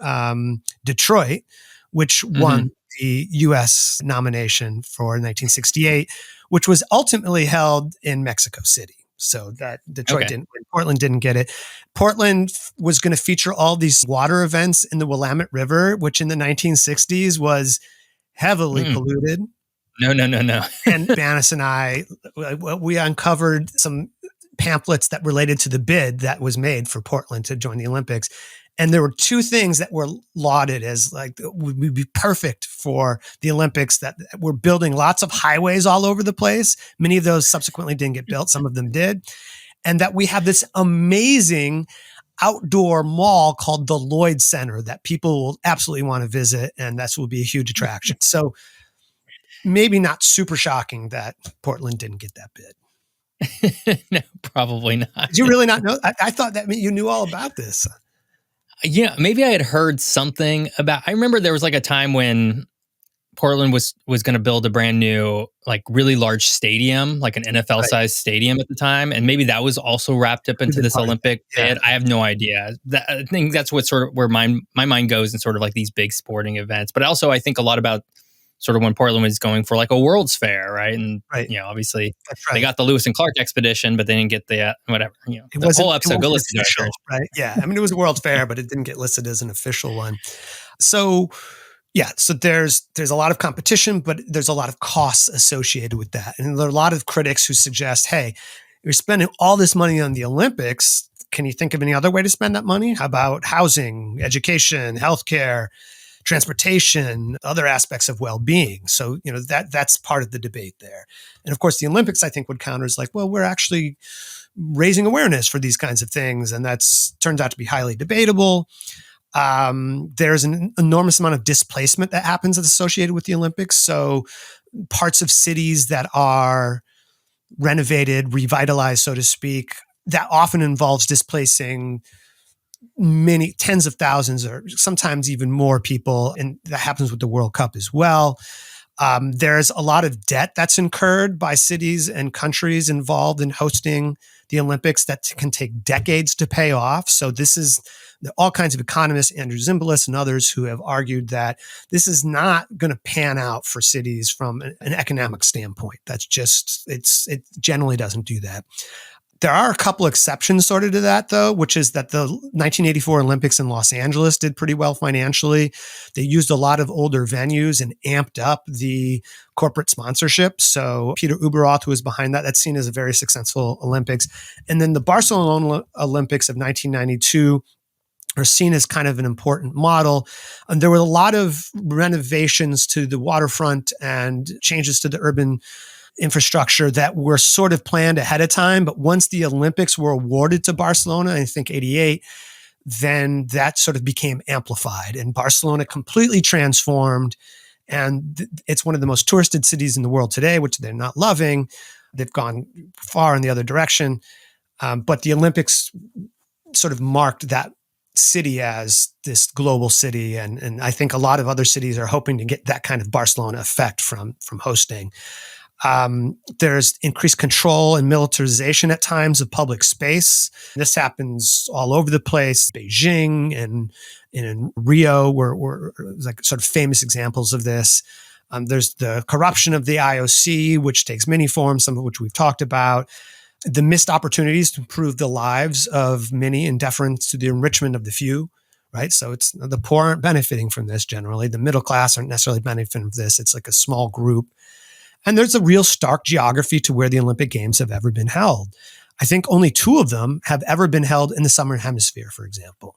Detroit, which won the U.S. nomination for 1968, which was ultimately held in Mexico City. So that Detroit didn't win. Portland didn't get it. Portland was going to feature all these water events in the Willamette River, which in the 1960s was heavily polluted. No. And Banis and I, we uncovered some pamphlets that related to the bid that was made for Portland to join the Olympics. And there were two things that were lauded as like would be perfect for the Olympics, that we're building lots of highways all over the place. Many of those subsequently didn't get built. Some of them did. And that we have this amazing outdoor mall called the Lloyd Center that people will absolutely want to visit. And that will be a huge attraction. So maybe not super shocking that Portland didn't get that bid. No, probably not. Did you really not know? I thought that you knew all about this. Yeah, maybe I had heard something about. I remember there was like a time when Portland was going to build a brand new, like really large stadium, like an NFL sized stadium at the time, and maybe that was also wrapped up into this Olympic bid. I have no idea. I think that's what sort of where my mind goes in sort of like these big sporting events. But also, I think a lot about sort of when Portland was going for like a World's Fair, right? And obviously they got the Lewis and Clark expedition, but they didn't get the whatever. The whole episode. Go listen to it, right? Yeah, I mean it was a World's Fair, but it didn't get listed as an official one. So so there's a lot of competition, but there's a lot of costs associated with that, and there are a lot of critics who suggest, hey, you're spending all this money on the Olympics. Can you think of any other way to spend that money? How about housing, education, healthcare, transportation, other aspects of well-being? So, that's part of the debate there. And of course, the Olympics, I think, would counter is like, well, we're actually raising awareness for these kinds of things. And that's turns out to be highly debatable. There's an enormous amount of displacement that happens associated with the Olympics. So parts of cities that are renovated, revitalized, so to speak, that often involves displacing many tens of thousands or sometimes even more people. And that happens with the World Cup as well. There's a lot of debt that's incurred by cities and countries involved in hosting the Olympics that can take decades to pay off. So this is all kinds of economists, Andrew Zimbalist and others, who have argued that this is not going to pan out for cities from an economic standpoint. That's just, it generally doesn't do that. There are a couple exceptions sort of to that, though, which is that the 1984 Olympics in Los Angeles did pretty well financially. They used a lot of older venues and amped up the corporate sponsorship. So Peter Uberroth, who was behind that, that's seen as a very successful Olympics. And then the Barcelona Olympics of 1992 are seen as kind of an important model. And there were a lot of renovations to the waterfront and changes to the urban infrastructure that were sort of planned ahead of time. But once the Olympics were awarded to Barcelona, I think 88, then that sort of became amplified and Barcelona completely transformed. And it's one of the most touristed cities in the world today, which they're not loving. They've gone far in the other direction. But the Olympics sort of marked that city as this global city. And I think a lot of other cities are hoping to get that kind of Barcelona effect from hosting. There's increased control and militarization at times of public space. This happens all over the place. Beijing and in Rio were like sort of famous examples of this. There's the corruption of the IOC, which takes many forms, some of which we've talked about. The missed opportunities to improve the lives of many in deference to the enrichment of the few, right? So it's the poor aren't benefiting from this generally. The middle class aren't necessarily benefiting from this. It's like a small group. And there's a real stark geography to where the Olympic Games have ever been held. I think only 2 of them have ever been held in the Southern Hemisphere, for example.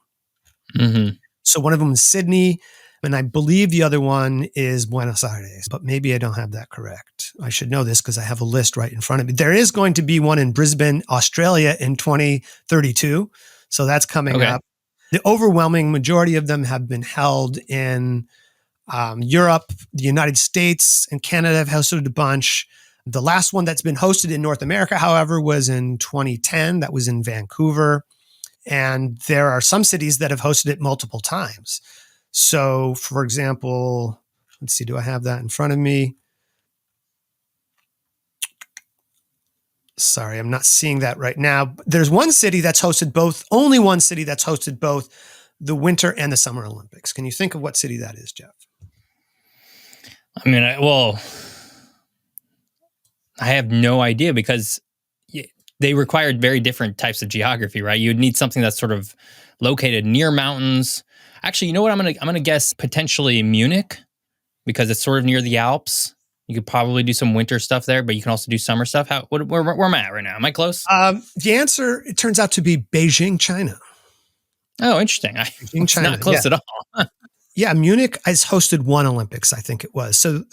Mm-hmm. So one of them is Sydney, and I believe the other one is Buenos Aires, but maybe I don't have that correct. I should know this because I have a list right in front of me. There is going to be one in Brisbane, Australia in 2032. So that's coming up. The overwhelming majority of them have been held in Europe, the United States, and Canada have hosted a bunch. The last one that's been hosted in North America, however, was in 2010. That was in Vancouver. And there are some cities that have hosted it multiple times. So, for example, let's see, do I have that in front of me? Sorry, I'm not seeing that right now. There's one city that's hosted both, only one city that's hosted both the Winter and the Summer Olympics. Can you think of what city that is, Jeff? I mean, I have no idea because they required very different types of geography, right? You'd need something that's sort of located near mountains. Actually, you know what? I'm gonna guess potentially Munich because it's sort of near the Alps. You could probably do some winter stuff there, but you can also do summer stuff. Where am I at right now? Am I close? The answer, it turns out to be Beijing, China. Oh, interesting. Beijing, China. Not close at all. Yeah, Munich has hosted 1 Olympics, I think it was. So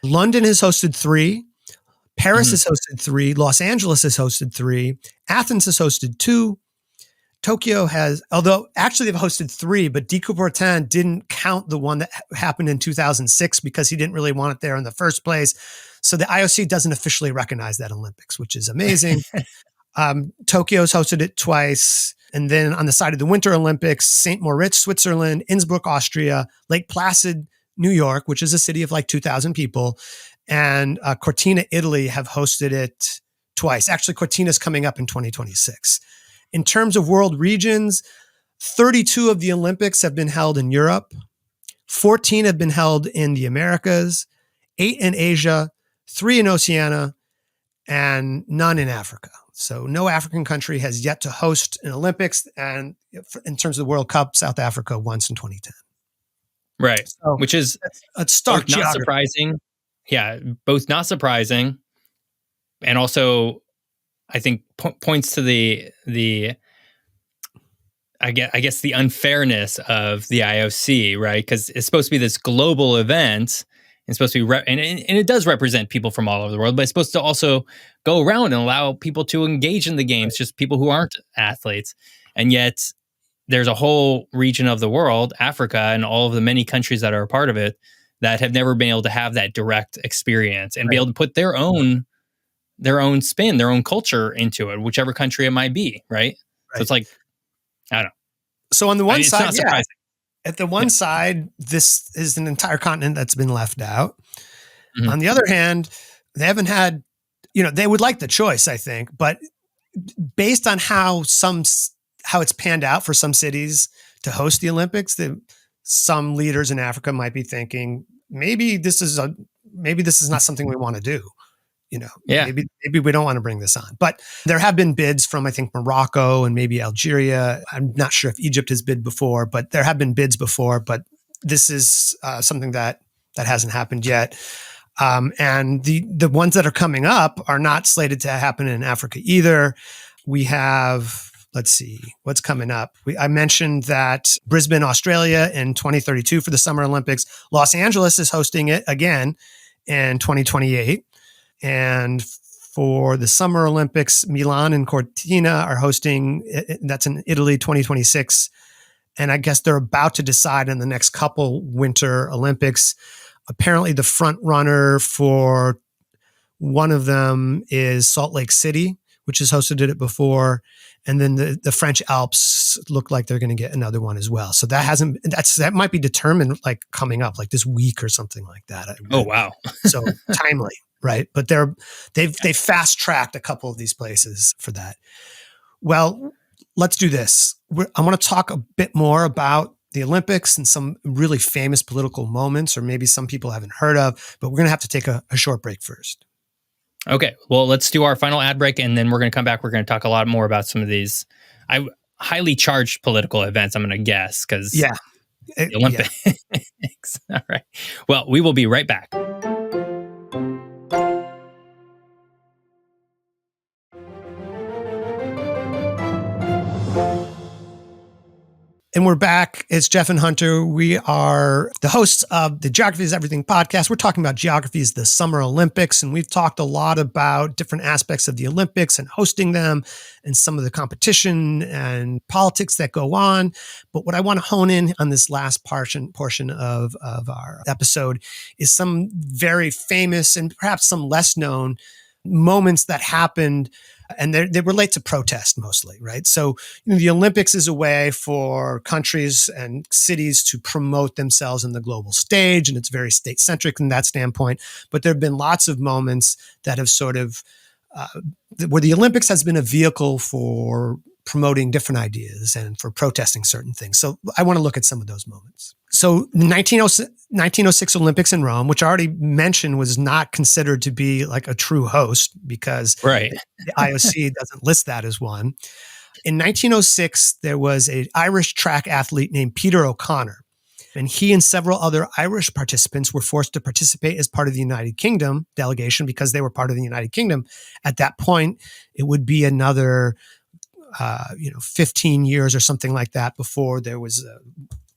London has hosted 3. Paris has hosted 3. Los Angeles has hosted 3. Athens has hosted 2. Tokyo has, although actually they've hosted 3, but De Coubertin didn't count the one that happened in 2006 because he didn't really want it there in the first place. So the IOC doesn't officially recognize that Olympics, which is amazing. Tokyo's hosted it twice. And then on the side of the Winter Olympics, St. Moritz, Switzerland, Innsbruck, Austria, Lake Placid, New York, which is a city of like 2,000 people, and Cortina, Italy have hosted it twice. Actually, Cortina's coming up in 2026. In terms of world regions, 32 of the Olympics have been held in Europe, 14 have been held in the Americas, 8 in Asia, 3 in Oceania, and none in Africa. So no African country has yet to host an Olympics. And in terms of the World Cup, South Africa once in 2010. Right. So which is a stark not surprising. Yeah, both not surprising. And also, I think points to the I guess the unfairness of the IOC, right? Because it's supposed to be this global event. It's supposed to be, and it does represent people from all over the world, but it's supposed to also go around and allow people to engage in the games, just people who aren't athletes. And yet there's a whole region of the world, Africa, and all of the many countries that are a part of it that have never been able to have that direct experience and be Right. able to put their own spin, their own culture into it, whichever country it might be, right? So Right. it's like, I don't know. So on the one It's side, not yeah, surprising. at the Yeah. one side, this is an entire continent that's been left out. Mhm. On the other hand, they haven't had, they would like the choice, I think, but based on how it's panned out for some cities to host the Olympics, some leaders in Africa might be thinking maybe this is not something we want to do. Yeah. Maybe we don't want to bring this on. But there have been bids from, I think, Morocco and maybe Algeria. I'm not sure if Egypt has bid before, but there have been bids before. But this is something that hasn't happened yet. And the ones that are coming up are not slated to happen in Africa either. We have, let's see, what's coming up. I mentioned that Brisbane, Australia in 2032 for the Summer Olympics. Los Angeles is hosting it again in 2028. And for the Summer Olympics, Milan and Cortina are hosting, that's in Italy, 2026. And I guess they're about to decide in the next couple Winter Olympics. Apparently, the front runner for one of them is Salt Lake City, which has hosted it before. And then the French Alps look like they're going to get another one as well. So that might be determined like coming up like this week or something like that. Oh, wow. So timely, right? But they've fast tracked a couple of these places for that. Well, let's do this. I want to talk a bit more about the Olympics and some really famous political moments, or maybe some people haven't heard of, but we're going to have to take a short break first. Okay. Well, let's do our final ad break, and then we're going to come back. We're going to talk a lot more about some of these highly charged political events, I'm going to guess, because the Olympics. All right. Well, we will be right back. And we're back. It's Jeff and Hunter. We are the hosts of the Geography is Everything podcast. We're talking about geography is the Summer Olympics, and we've talked a lot about different aspects of the Olympics and hosting them and some of the competition and politics that go on. But what I want to hone in on this last portion of our episode is some very famous and perhaps some less known moments that happened, and they relate to protest mostly, right? So the Olympics is a way for countries and cities to promote themselves in the global stage, and it's very state-centric from that standpoint. But there have been lots of moments that have sort of where the Olympics has been a vehicle for promoting different ideas and for protesting certain things. So I want to look at some of those moments. So 1906 Olympics in Rome, which I already mentioned was not considered to be like a true host because Right. the IOC doesn't list that as one. In 1906, there was an Irish track athlete named Peter O'Connor, and he and several other Irish participants were forced to participate as part of the United Kingdom delegation because they were part of the United Kingdom. At that point, it would be another 15 years or something like that before there was a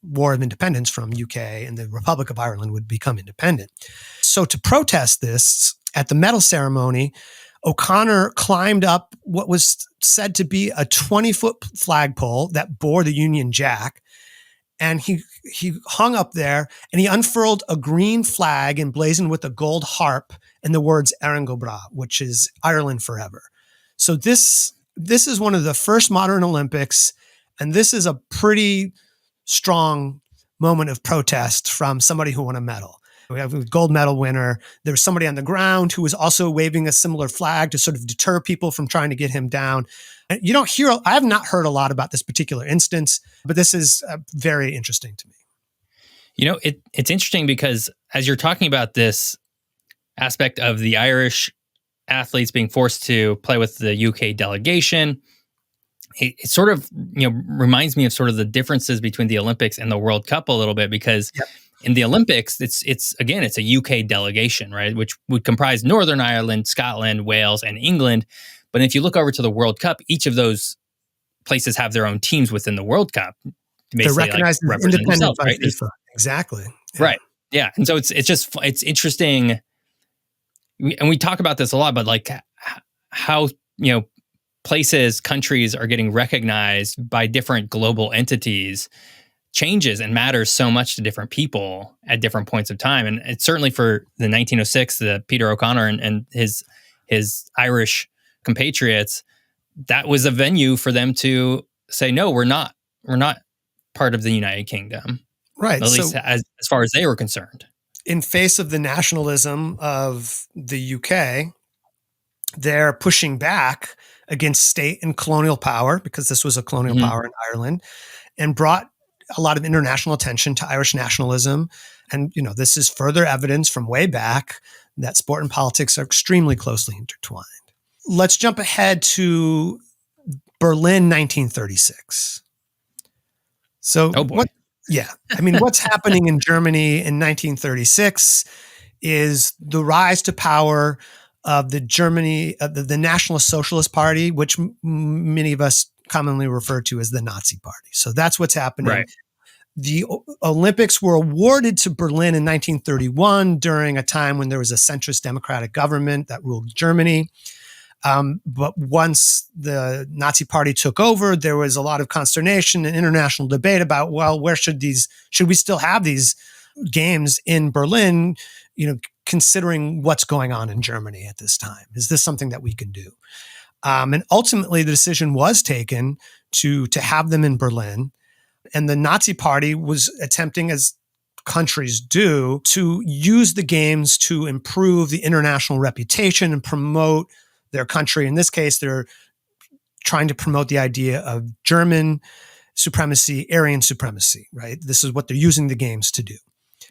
war of independence from UK and the Republic of Ireland would become independent. So to protest this, at the medal ceremony, O'Connor climbed up what was said to be a 20-foot flagpole that bore the Union Jack. And he hung up there and he unfurled a green flag emblazoned with a gold harp and the words Erin go Bragh, which is Ireland forever. So this is one of the first modern Olympics, and this is a pretty strong moment of protest from somebody who won a medal. We have a gold medal winner. There's somebody on the ground who was also waving a similar flag to sort of deter people from trying to get him down. And I have not heard a lot about this particular instance, but this is very interesting to me. It's interesting because as you're talking about this aspect of the Irish athletes being forced to play with the UK delegation, it sort of reminds me of sort of the differences between the Olympics and the World Cup a little bit, because in the Olympics it's a UK delegation, right, which would comprise Northern Ireland, Scotland, Wales, and England. But if you look over to the World Cup, each of those places have their own teams within the World Cup. They're recognized as independent by right? FIFA. Exactly. Yeah. Right. Yeah. And so it's interesting. And we talk about this a lot, but like how, countries are getting recognized by different global entities changes and matters so much to different people at different points of time. And it's certainly for the 1906, the Peter O'Connor and his Irish compatriots, that was a venue for them to say, no, we're not part of the United Kingdom, Right. at So least as far as they were concerned. in face of the nationalism of the UK, they're pushing back against state and colonial power, because this was a colonial Mhm. power in Ireland, and brought a lot of international attention to Irish nationalism. And, this is further evidence from way back that sport and politics are extremely closely intertwined. Let's jump ahead to Berlin, 1936. So Oh boy. yeah, I mean, what's happening in Germany in 1936 is the rise to power of the Nationalist Socialist Party, which many of us commonly refer to as the Nazi Party. So that's what's happening. Right. The Olympics were awarded to Berlin in 1931 during a time when there was a centrist democratic government that ruled Germany. But once the Nazi Party took over, there was a lot of consternation and international debate about, well, should we still have these games in Berlin, considering what's going on in Germany at this time? Is this something that we can do? And ultimately, the decision was taken to have them in Berlin. And the Nazi Party was attempting, as countries do, to use the games to improve the international reputation and promote their country. In this case, they're trying to promote the idea of German supremacy, Aryan supremacy, right? This is what they're using the games to do.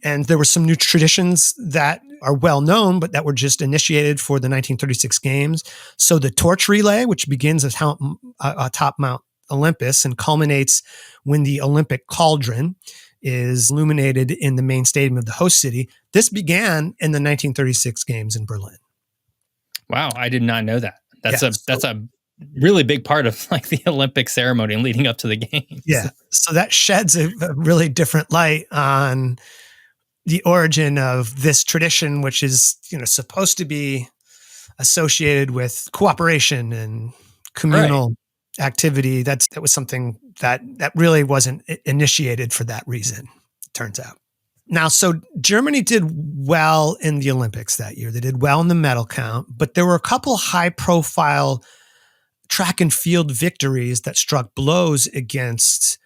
And there were some new traditions that are well known, but that were just initiated for the 1936 games. So the torch relay, which begins atop Mount Olympus and culminates when the Olympic cauldron is illuminated in the main stadium of the host city. This began in the 1936 games in Berlin. Wow, I did not know that. That's Yeah, a really big part of like the Olympic ceremony leading up to the games. Yeah. So that sheds a really different light on the origin of this tradition, which is, supposed to be associated with cooperation and communal activity. That was something that really wasn't initiated for that reason, it turns out. Now, so Germany did well in the Olympics that year. They did well in the medal count, but there were a couple high-profile track and field victories that struck blows against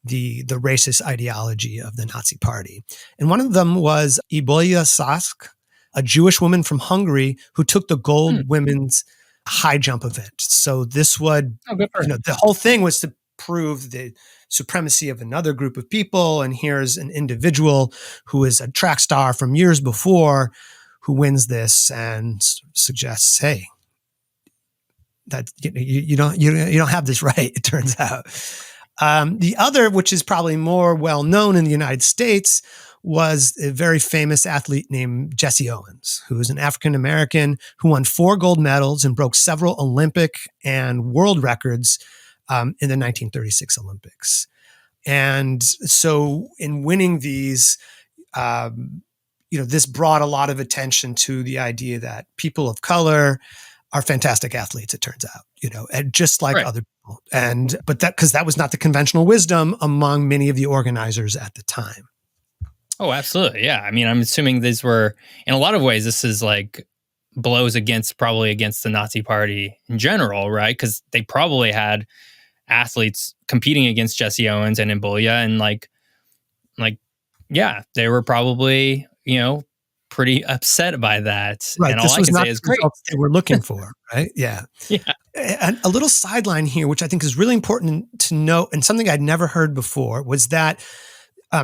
the racist ideology of the Nazi Party. And one of them was Ibolia Sask, a Jewish woman from Hungary who took the gold women's high jump event. So this would, good for her. the whole thing was to prove the supremacy of another group of people. And here's an individual who is a track star from years before who wins this and suggests, hey, that you don't have this right, it turns out. The other, which is probably more well known in the United States, was a very famous athlete named Jesse Owens, who is an African American who won 4 gold medals and broke several Olympic and world records in the 1936 Olympics. And so, in winning these, this brought a lot of attention to the idea that people of color are fantastic athletes, it turns out, and just like other people. But because that was not the conventional wisdom among many of the organizers at the time. Oh, absolutely. Yeah. I mean, I'm assuming these were, in a lot of ways, this is like blows probably against the Nazi Party in general, right? Because they probably had athletes competing against Jesse Owens and Imbolia, and yeah, they were probably, pretty upset by that. Right. And all This I was can not say is the great. results they were looking for, right? Yeah. Yeah. And a little sideline here, which I think is really important to note, and something I'd never heard before, was that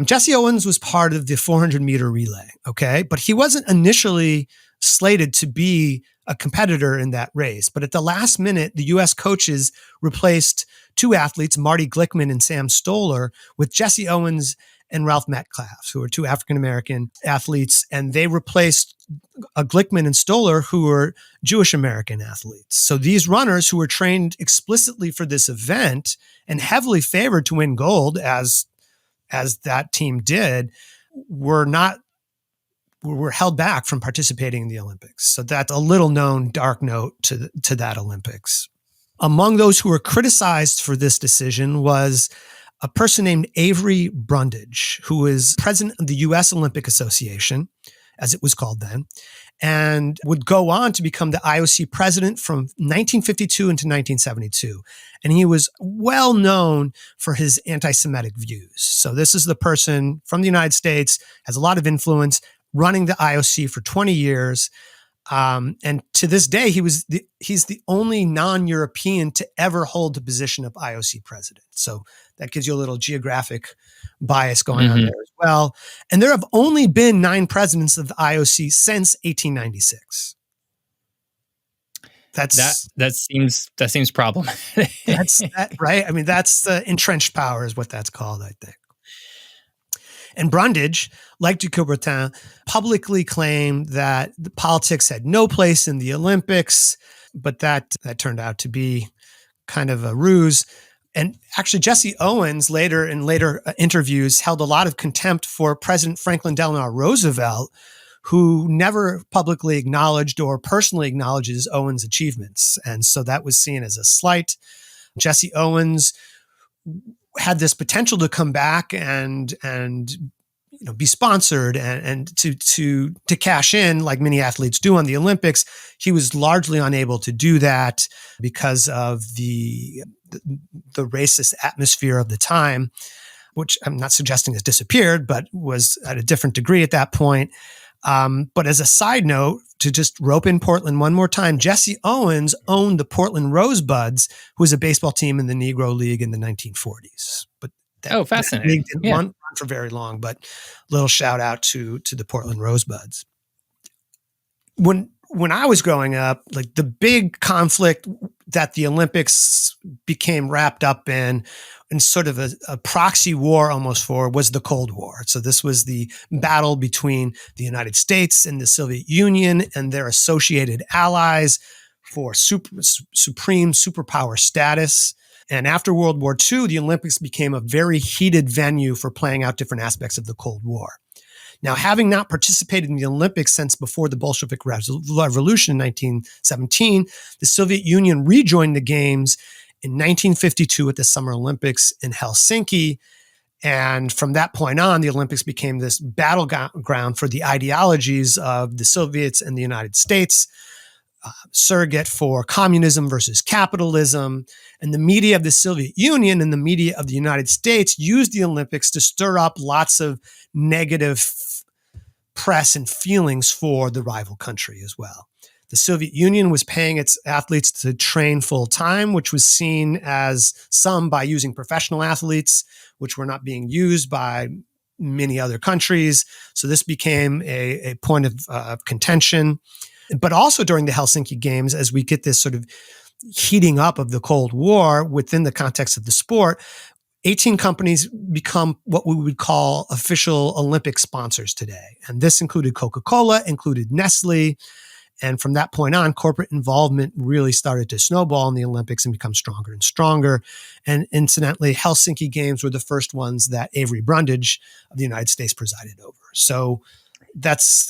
Jesse Owens was part of the 400-meter relay, okay? But he wasn't initially slated to be a competitor in that race. But at the last minute, the U.S. coaches replaced 2 athletes, Marty Glickman and Sam Stoller, with Jesse Owens and Ralph Metcalf, who were 2 African-American athletes. And they replaced Glickman and Stoller, who were Jewish American athletes. So these runners who were trained explicitly for this event and heavily favored to win gold, as that team did, were held back from participating in the Olympics. So that's a little known dark note to that Olympics. Among those who were criticized for this decision was a person named Avery Brundage, who was president of the U.S. Olympic Association, as it was called then, and would go on to become the IOC president from 1952 into 1972. And he was well known for his anti-Semitic views. So this is the person from the United States, has a lot of influence, running the IOC for 20 years. And to this day, he's the only non-European to ever hold the position of IOC president. So that gives you a little geographic bias going on there as well. And there have only been 9 presidents of the IOC since 1896. That seems problematic. That's that, right? I mean, that's the entrenched power is what that's called, I think. And Brundage, like Coubertin, publicly claimed that the politics had no place in the Olympics, but that turned out to be kind of a ruse. And actually, Jesse Owens later interviews held a lot of contempt for President Franklin Delano Roosevelt, who never publicly acknowledged or personally acknowledges Owens' achievements. And so that was seen as a slight. Jesse Owens had this potential to come back and be sponsored and to cash in like many athletes do on the Olympics. He was largely unable to do that because of the racist atmosphere of the time, which I'm not suggesting has disappeared, but was at a different degree at that point. But as a side note, to just rope in Portland one more time, Jesse Owens owned the Portland Rosebuds, who was a baseball team in the Negro League in the 1940s. But fascinating. That league didn't run for very long, but little shout out to the Portland Rosebuds. When I was growing up, like the big conflict that the Olympics became wrapped up in sort of a proxy war almost for was the Cold War. So this was the battle between the United States and the Soviet Union and their associated allies for supreme superpower status. And after World War II, the Olympics became a very heated venue for playing out different aspects of the Cold War. Now, having not participated in the Olympics since before the Bolshevik Revolution in 1917, the Soviet Union rejoined the Games in 1952 at the Summer Olympics in Helsinki. And from that point on, the Olympics became this battleground for the ideologies of the Soviets and the United States, surrogate for communism versus capitalism. And the media of the Soviet Union and the media of the United States used the Olympics to stir up lots of negative press and feelings for the rival country as well. The Soviet Union was paying its athletes to train full time, which was seen as some by using professional athletes, which were not being used by many other countries. So this became a point of contention. But also during the Helsinki Games, as we get this sort of heating up of the Cold War within the context of the sport, 18 companies become what we would call official Olympic sponsors today. And this included Coca-Cola, included Nestle. And from that point on, corporate involvement really started to snowball in the Olympics and become stronger and stronger. And incidentally, Helsinki Games were the first ones that Avery Brundage of the United States presided over. So that's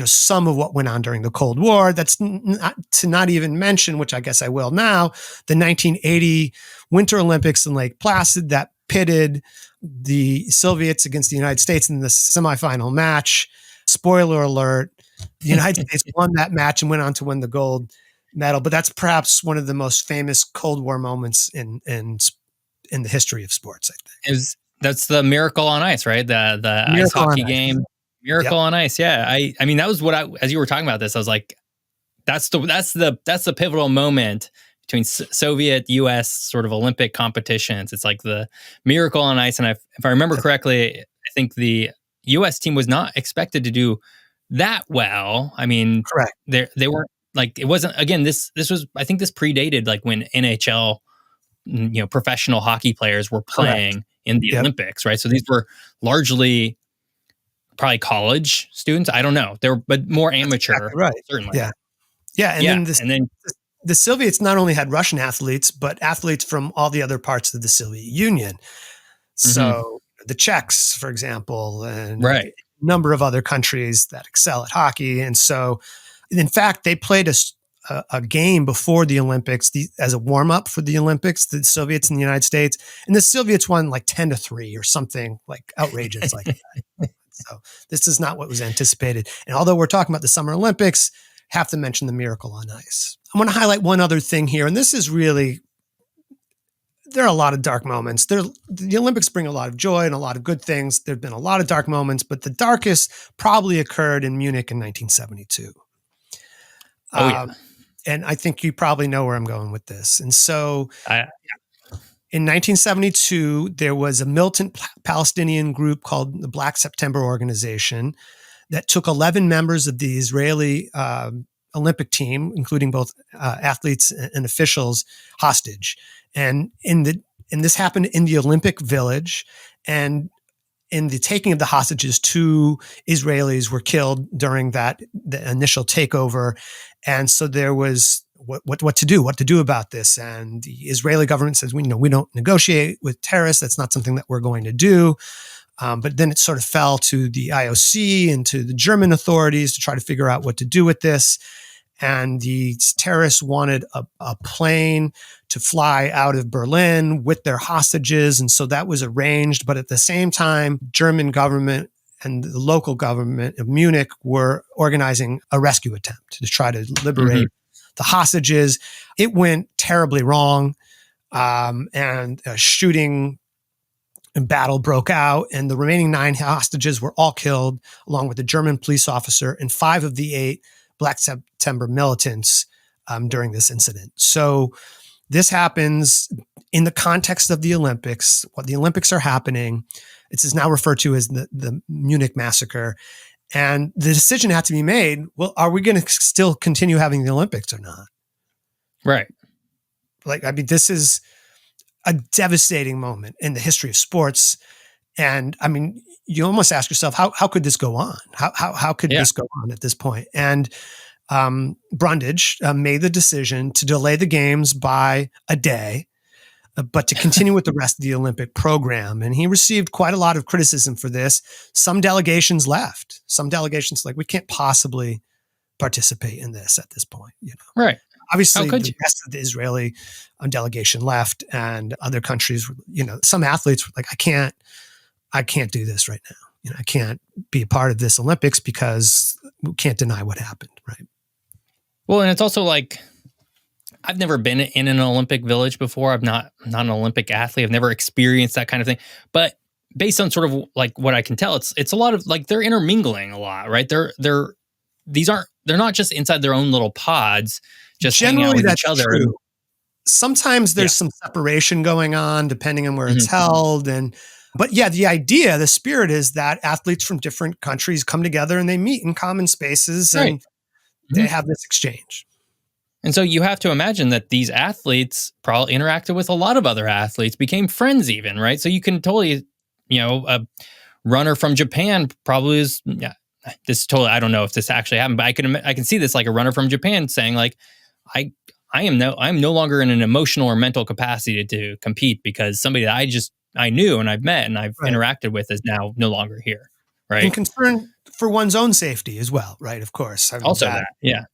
some of what went on during the Cold War. That's not even mention, which I guess I will now, the 1980 Winter Olympics in Lake Placid that pitted the Soviets against the United States in the semifinal match. Spoiler alert, the United States won that match and went on to win the gold medal. But that's perhaps one of the most famous Cold War moments in the history of sports, I think. That's the Miracle on Ice, right? The ice hockey game. Miracle on Ice. Yeah. I mean, that was what as you were talking about this, I was like, that's the pivotal moment between Soviet US sort of Olympic competitions. It's like the Miracle on Ice. And if I remember correctly, I think the US team was not expected to do that well. I mean, correct. They weren't like, it wasn't, again, this was, I think this predated like when NHL, professional hockey players were playing in the Olympics, right? So these were largely probably college students. I don't know. They were, but more amateur, exactly right? Certainly. Yeah. And then the Soviets not only had Russian athletes, but athletes from all the other parts of the Soviet Union. So the Czechs, for example, and a number of other countries that excel at hockey. And so, in fact, they played a a game before the Olympics as a warm up for the Olympics, the Soviets and the United States. And the Soviets won like 10-3 or something like outrageous like that. So this is not what was anticipated. And although we're talking about the Summer Olympics, have to mention the Miracle on Ice. I want to highlight one other thing here. And this is really, there are a lot of dark moments. The Olympics bring a lot of joy and a lot of good things. There have been a lot of dark moments, but the darkest probably occurred in Munich in 1972. Oh yeah. And I think you probably know where I'm going with this. And so I, in 1972, there was a militant Palestinian group called the Black September Organization that took 11 members of the Israeli Olympic team, including both athletes and officials, hostage. And this happened in the Olympic Village. And in the taking of the hostages, 2 Israelis were killed during the initial takeover. And so there was what to do about this. And the Israeli government says, we don't negotiate with terrorists. That's not something that we're going to do. But then it sort of fell to the IOC and to the German authorities to try to figure out what to do with this. And the terrorists wanted a plane to fly out of Berlin with their hostages. And so that was arranged. But at the same time, German government and the local government of Munich were organizing a rescue attempt to try to liberate the hostages. It went terribly wrong. And a shooting and battle broke out. And the remaining 9 hostages were all killed, along with a German police officer and 5 of the 8 Black September militants during this incident. So this happens in the context of the Olympics. What the Olympics are happening, it is now referred to as the Munich massacre. And the decision had to be made, well, are we going to still continue having the Olympics or not? right. This is a devastating moment in the history of sports. And I mean, you almost ask yourself, how could this go on? How could this go on at this point? And Brundage made the decision to delay the games by a day, but to continue with the rest of the Olympic program. And he received quite a lot of criticism for this. Some delegations left. Some delegations we can't possibly participate in this at this point. Right. Obviously, the rest of the Israeli delegation left, and other countries. Some athletes were like, I can't do this right now. I can't be a part of this Olympics because we can't deny what happened, right? Well, and it's also like, I've never been in an Olympic village before. I'm not an Olympic athlete. I've never experienced that kind of thing. But based on sort of like what I can tell, it's a lot of like they're intermingling a lot, right? They're not just inside their own little pods, just hanging out with each other. True. Sometimes there's some separation going on depending on where it's held. But yeah, the spirit is that athletes from different countries come together and they meet in common spaces and they have this exchange. And so you have to imagine that these athletes probably interacted with a lot of other athletes, became friends even, right? So you can totally, a runner from Japan probably is, this is totally, I don't know if this actually happened, but I can see this like a runner from Japan saying like, I'm no longer in an emotional or mental capacity to compete because somebody that I knew and I've met and I've interacted with is now no longer here, right? And concern for one's own safety as well, right? Of course. Also that, yeah.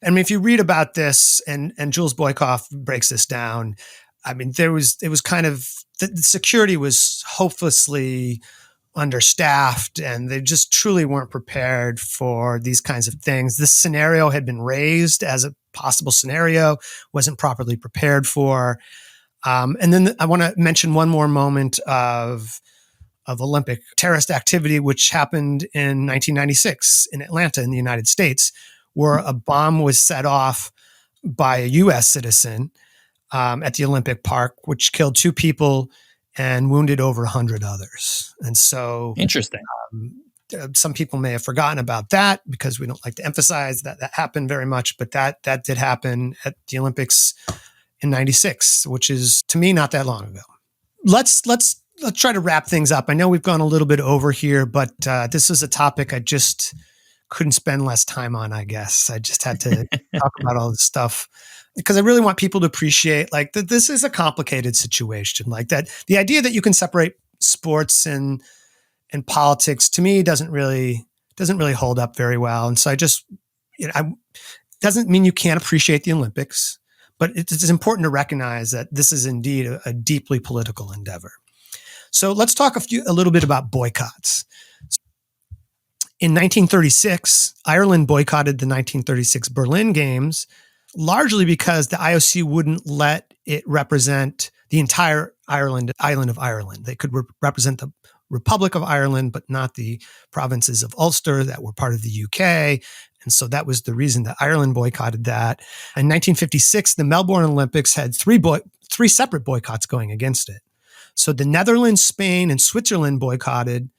I mean, if you read about this, and Jules Boykoff breaks this down, I mean, it was kind of, the security was hopelessly understaffed, and they just truly weren't prepared for these kinds of things. This scenario had been raised as a possible scenario, wasn't properly prepared for. And then I want to mention one more moment of Olympic terrorist activity, which happened in 1996 in Atlanta in the United States, where a bomb was set off by a U.S. citizen at the Olympic Park, which killed 2 people and wounded over 100 others. And so, interesting. Some people may have forgotten about that because we don't like to emphasize that happened very much, but that did happen at the Olympics in 96, which is, to me, not that long ago. Let's try to wrap things up. I know we've gone a little bit over here, but this is a topic I just couldn't spend less time on, I guess. I just had to talk about all this stuff because I really want people to appreciate like that this is a complicated situation. Like that the idea that you can separate sports and politics, to me, doesn't really hold up very well. And so I just, Doesn't mean you can't appreciate the Olympics, but it's important to recognize that this is indeed a deeply political endeavor. So let's talk a little bit about boycotts. In 1936, Ireland boycotted the 1936 Berlin Games, largely because the IOC wouldn't let it represent the entire island of Ireland. They could represent the Republic of Ireland, but not the provinces of Ulster that were part of the UK. And so that was the reason that Ireland boycotted that. In 1956, the Melbourne Olympics had three separate boycotts going against it. So the Netherlands, Spain, and Switzerland boycotted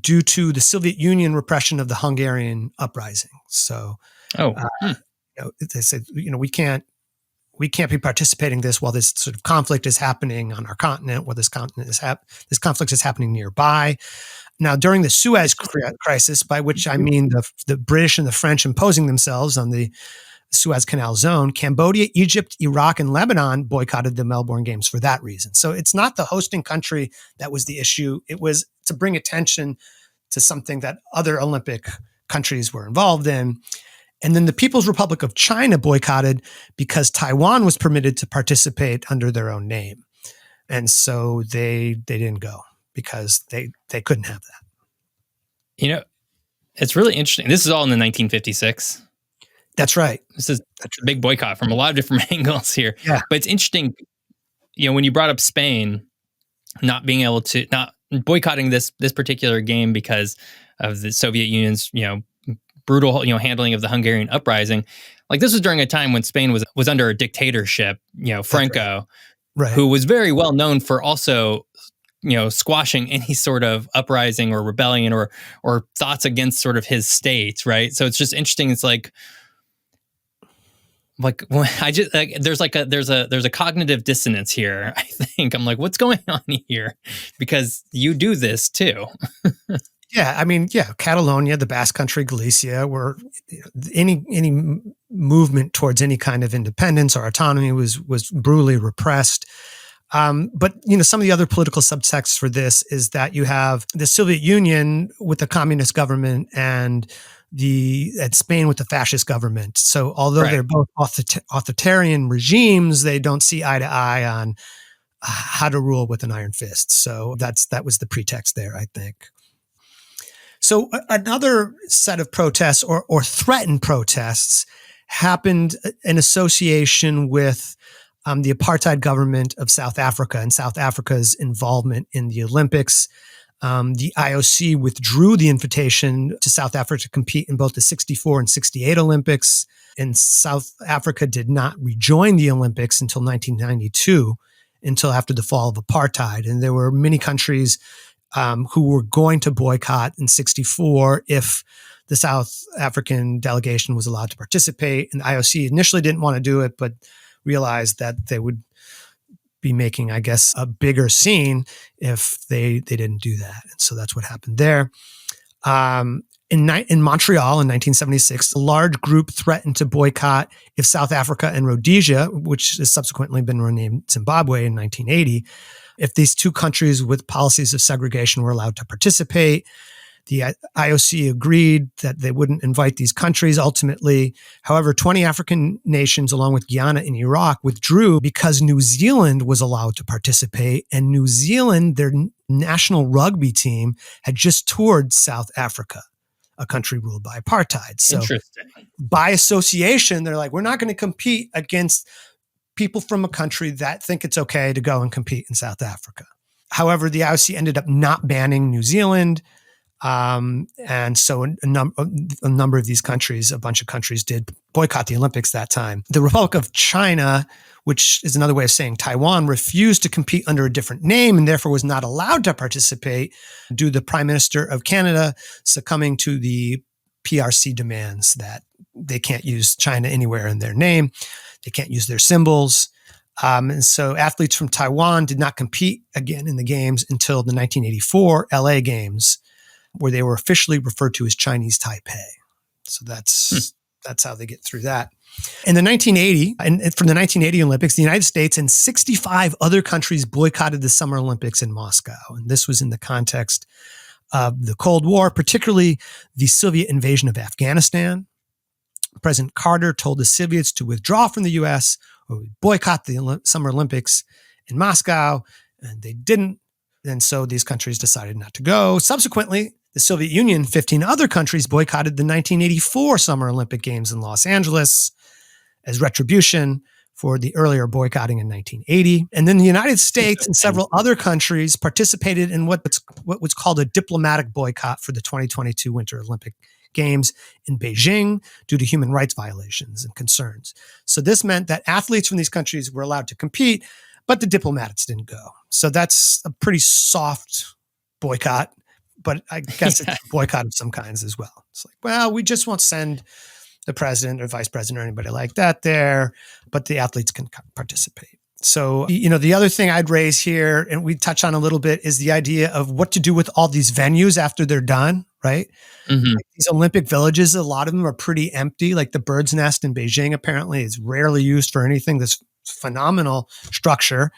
due to the Soviet Union repression of the Hungarian uprising. So, they said, we can't be participating in this while this sort of conflict is happening on our continent, while this conflict is happening nearby. Now, during the Suez Crisis, by which I mean the British and the French imposing themselves on the Suez Canal zone, Cambodia, Egypt, Iraq, and Lebanon boycotted the Melbourne Games for that reason. So it's not the hosting country that was the issue. It was to bring attention to something that other Olympic countries were involved in. And then the People's Republic of China boycotted because Taiwan was permitted to participate under their own name. And so they didn't go because they couldn't have that. It's really interesting. This is all in the 1956. That's right. This is a big boycott from a lot of different angles here. Yeah. But it's interesting, when you brought up Spain not being able to, not boycotting this particular game because of the Soviet Union's, brutal, handling of the Hungarian uprising. Like, this was during a time when Spain was under a dictatorship, Franco, right. Who was very well known for also, squashing any sort of uprising or rebellion or thoughts against sort of his state, right? So it's just interesting. It's like there's a cognitive dissonance here. I think I'm like, what's going on here? Because you do this too. Catalonia, the Basque Country, Galicia, were any movement towards any kind of independence or autonomy was brutally repressed. But some of the other political subtexts for this is that you have the Soviet Union with the communist government and Spain with the fascist government. So although they're both authoritarian regimes, they don't see eye to eye on how to rule with an iron fist. So that was the pretext there, I think. So another set of protests or threatened protests happened in association with the apartheid government of South Africa and South Africa's involvement in the Olympics. The IOC withdrew the invitation to South Africa to compete in both the 64 and 68 Olympics, and South Africa did not rejoin the Olympics until 1992, until after the fall of apartheid. And there were many countries who were going to boycott in 64 if the South African delegation was allowed to participate. And the IOC initially didn't want to do it, but realized that they would be making, I guess, a bigger scene if they didn't do that. And so that's what happened there. In Montreal in 1976, a large group threatened to boycott if South Africa and Rhodesia, which has subsequently been renamed Zimbabwe in 1980, if these two countries with policies of segregation were allowed to participate. The IOC agreed that they wouldn't invite these countries ultimately. However, 20 African nations, along with Guyana and Iraq, withdrew because New Zealand was allowed to participate. And New Zealand, their national rugby team, had just toured South Africa, a country ruled by apartheid. So by association, they're like, we're not going to compete against people from a country that think it's okay to go and compete in South Africa. However, the IOC ended up not banning New Zealand. And so a number of these countries, a bunch of countries did boycott the Olympics that time. The Republic of China, which is another way of saying Taiwan, refused to compete under a different name and therefore was not allowed to participate due to the Prime Minister of Canada succumbing to the PRC demands that they can't use China anywhere in their name. They can't use their symbols. And so athletes from Taiwan did not compete again in the games until the 1984 LA Games, where they were officially referred to as Chinese Taipei. So that's how they get through that. In the 1980, and from the 1980 Olympics, the United States and 65 other countries boycotted the Summer Olympics in Moscow. And this was in the context of the Cold War, particularly the Soviet invasion of Afghanistan. President Carter told the Soviets to withdraw from the US or boycott the Summer Olympics in Moscow, and they didn't. And so these countries decided not to go. Subsequently, the Soviet Union, 15 other countries boycotted the 1984 Summer Olympic Games in Los Angeles as retribution for the earlier boycotting in 1980. And then the United States and several other countries participated in what was called a diplomatic boycott for the 2022 Winter Olympic Games in Beijing due to human rights violations and concerns. So this meant that athletes from these countries were allowed to compete, but the diplomats didn't go. So that's a pretty soft boycott, but I guess it's a boycott of some kinds as well. It's like, well, we just won't send the president or vice president or anybody like that there, but the athletes can participate. So, the other thing I'd raise here, and we touch on a little bit, is the idea of what to do with all these venues after they're done, right? Mm-hmm. Like these Olympic villages, a lot of them are pretty empty. Like the Bird's Nest in Beijing, apparently, is rarely used for anything. This phenomenal structure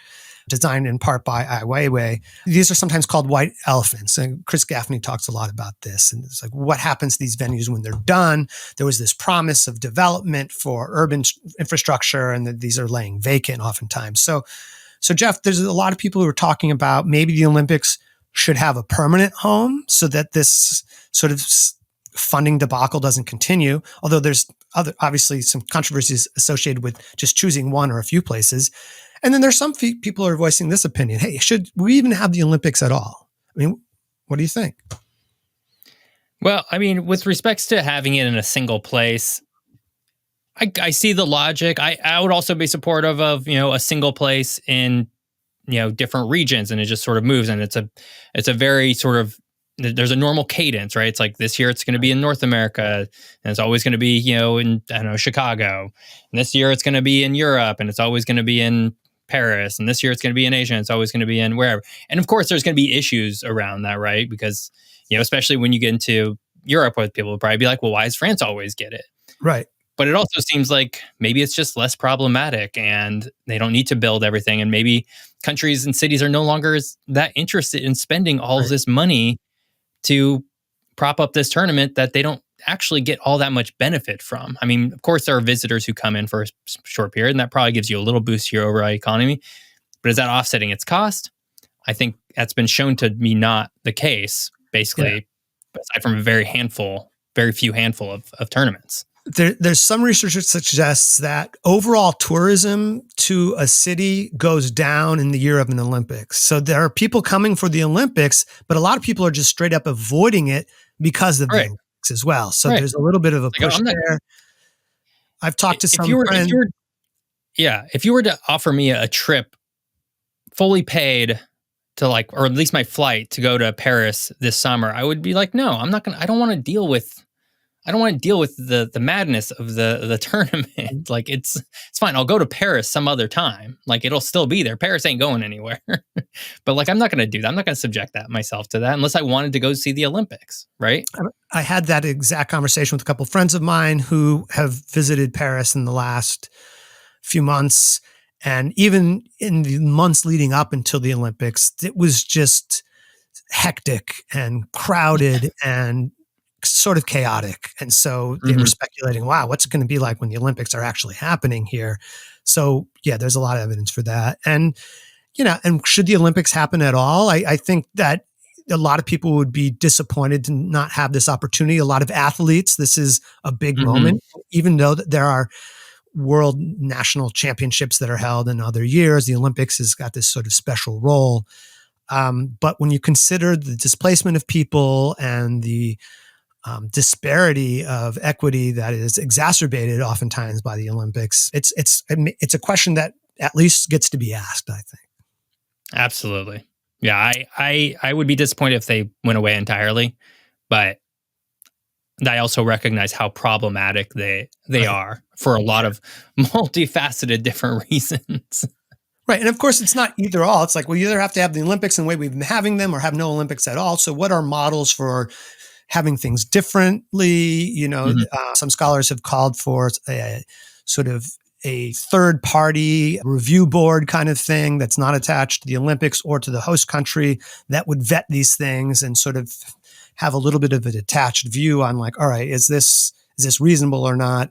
designed in part by Ai Weiwei. These are sometimes called white elephants. And Chris Gaffney talks a lot about this. And it's like, what happens to these venues when they're done? There was this promise of development for urban infrastructure, and that these are laying vacant oftentimes. So Jeff, there's a lot of people who are talking about maybe the Olympics should have a permanent home so that this sort of funding debacle doesn't continue. Although there's obviously some controversies associated with just choosing one or a few places. And then there's some people who are voicing this opinion. Hey, should we even have the Olympics at all? I mean, what do you think? Well, I mean, with respects to having it in a single place, I see the logic. I would also be supportive of, a single place in, different regions, and it just sort of moves. And it's a very sort of, there's a normal cadence, right? It's like this year it's going to be in North America, and it's always going to be, in, Chicago. And this year it's going to be in Europe, and it's always going to be in Paris, and this year it's going to be in Asia, and it's always going to be in wherever. And of course, there's going to be issues around that, right? Because, especially when you get into Europe, where people will probably be like, well, why does France always get it? Right. But it also seems like maybe it's just less problematic, and they don't need to build everything. And maybe countries and cities are no longer that interested in spending all of this money to prop up this tournament that they don't actually get all that much benefit from. I mean, of course, there are visitors who come in for a short period, and that probably gives you a little boost to your overall economy. But is that offsetting its cost? I think that's been shown to be not the case, basically, aside from a very few handful of tournaments. There's some research that suggests that overall tourism to a city goes down in the year of an Olympics. So there are people coming for the Olympics, but a lot of people are just straight up avoiding it because of the Olympics as well. So there's a little bit of a push there. I've talked to some friends. If you were to offer me a trip fully paid to or at least my flight to go to Paris this summer, I would be like, no, I don't want to deal with the madness of the tournament. Like it's fine. I'll go to Paris some other time. Like it'll still be there. Paris ain't going anywhere. But I'm not going to do that. I'm not going to subject myself to that unless I wanted to go see the Olympics, right? I had that exact conversation with a couple of friends of mine who have visited Paris in the last few months. And even in the months leading up until the Olympics, it was just hectic and crowded and sort of chaotic. And so they were speculating, wow, what's it going to be like when the Olympics are actually happening here? So yeah, there's a lot of evidence for that. And, and should the Olympics happen at all? I think that a lot of people would be disappointed to not have this opportunity. A lot of athletes, this is a big moment, even though there are world national championships that are held in other years. The Olympics has got this sort of special role. But when you consider the displacement of people and the disparity of equity that is exacerbated oftentimes by the Olympics, it's a question that at least gets to be asked, I think. Absolutely. Yeah, I would be disappointed if they went away entirely, but I also recognize how problematic they are for a lot of multifaceted different reasons. Right. And of course, it's not either or. It's like, we either have to have the Olympics in the way we've been having them or have no Olympics at all. So what are models for having things differently? Some scholars have called for a sort of a third party review board kind of thing that's not attached to the Olympics or to the host country that would vet these things and sort of have a little bit of a detached view on all right, is this Is this reasonable or not?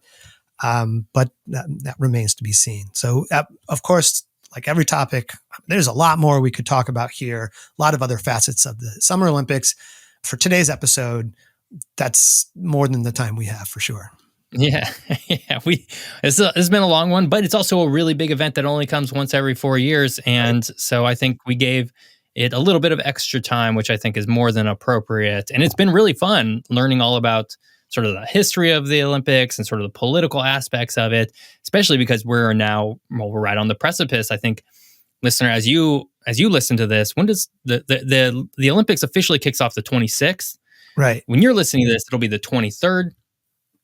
But that remains to be seen. So, of course, like every topic, there's a lot more we could talk about here, a lot of other facets of the Summer Olympics. For today's episode, that's more than the time we have for sure. Yeah, yeah. It's been a long one, but it's also a really big event that only comes once every 4 years, and so I think we gave it a little bit of extra time, which I think is more than appropriate. And it's been really fun learning all about sort of the history of the Olympics and sort of the political aspects of it, especially because we're right on the precipice. I think, listener, as you listen to this, when does the Olympics officially kicks off? The 26th. Right. When you're listening to this, it'll be the 23rd.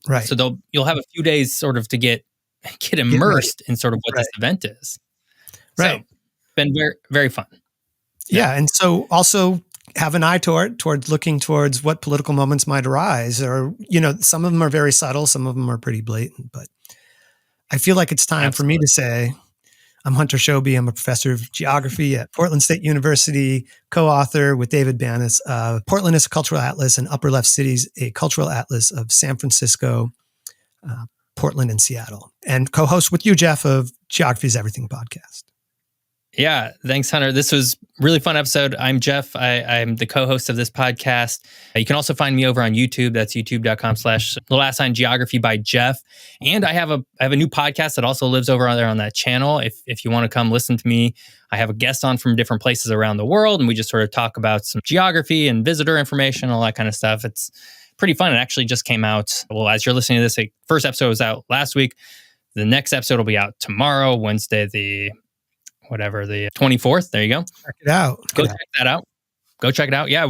Right. So you'll have a few days sort of to get immersed in sort of what this event is. Right. So, been very, very fun. Yeah. And so also have an eye towards looking towards what political moments might arise, or, some of them are very subtle. Some of them are pretty blatant, but I feel like it's time for me to say, I'm Hunter Shobi. I'm a professor of geography at Portland State University, co-author with David Banas of Portland as a Cultural Atlas and Upper Left Cities, a Cultural Atlas of San Francisco, Portland, and Seattle, and co-host with you, Jeff, of Geography is Everything podcast. Yeah, thanks, Hunter. This was a really fun episode. I'm Jeff. I'm the co-host of this podcast. You can also find me over on YouTube. That's youtube.com/geography by Jeff. And I have a new podcast that also lives over there on that channel. If you want to come listen to me, I have a guest on from different places around the world, and we just sort of talk about some geography and visitor information, all that kind of stuff. It's pretty fun. It actually just came out. Well, as you're listening to this, the first episode was out last week. The next episode will be out tomorrow, Wednesday, the 24th. There you go. Check it out. Go check that out. Go check it out. Yeah,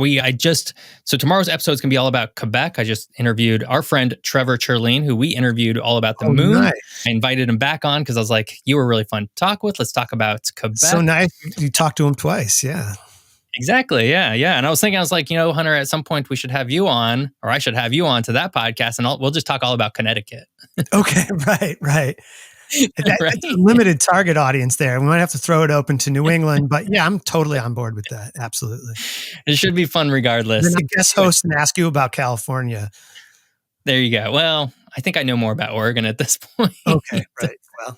so tomorrow's episode is going to be all about Quebec. I just interviewed our friend Trevor Churleen, who we interviewed all about the moon. Nice. I invited him back on because I was like, you were really fun to talk with. Let's talk about Quebec. So nice. You talked to him twice. Yeah. Exactly. Yeah. Yeah. And I was like, Hunter, at some point we should have you on, or I should have you on to that podcast, and we'll just talk all about Connecticut. Okay. Right. That's a limited target audience there. We might have to throw it open to New England, but yeah, I'm totally on board with that. Absolutely. It should be fun regardless. Then I guest host and ask you about California. There you go. Well, I think I know more about Oregon at this point. Okay, right. Well,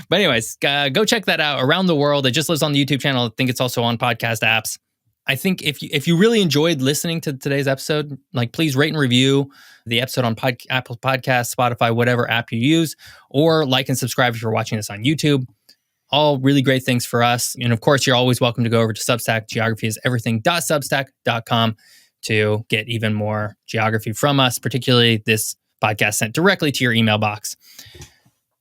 but anyways, go check that out. Around the World. It just lives on the YouTube channel. I think it's also on podcast apps. I think if you really enjoyed listening to today's episode, please rate and review the episode on Apple Podcasts, Spotify, whatever app you use, or like and subscribe if you're watching this on YouTube. All really great things for us. And of course, you're always welcome to go over to Substack, geographyiseverything.substack.com, to get even more geography from us, particularly this podcast sent directly to your email box.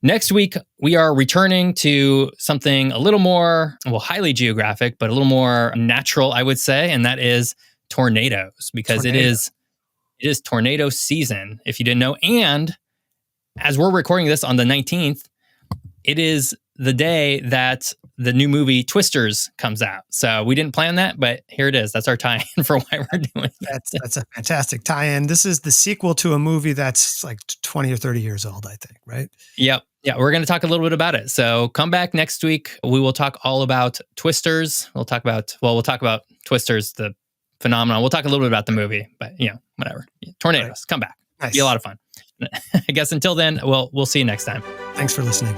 Next week, we are returning to something a little more, highly geographic, but a little more natural, I would say, and that is tornadoes, because it is tornado season, if you didn't know. And as we're recording this on the 19th, it is the day that the new movie Twisters comes out. So we didn't plan that, but here it is. That's our tie-in for why we're doing it. That's a fantastic tie-in. This is the sequel to a movie that's like 20 or 30 years old, I think, right? Yep. Yeah, we're going to talk a little bit about it. So come back next week. We will talk all about Twisters. We'll talk about Twisters, the phenomenon. We'll talk a little bit about the movie, but whatever. Tornadoes, right. Come back. Nice. Be a lot of fun. I guess until then, we'll see you next time. Thanks for listening.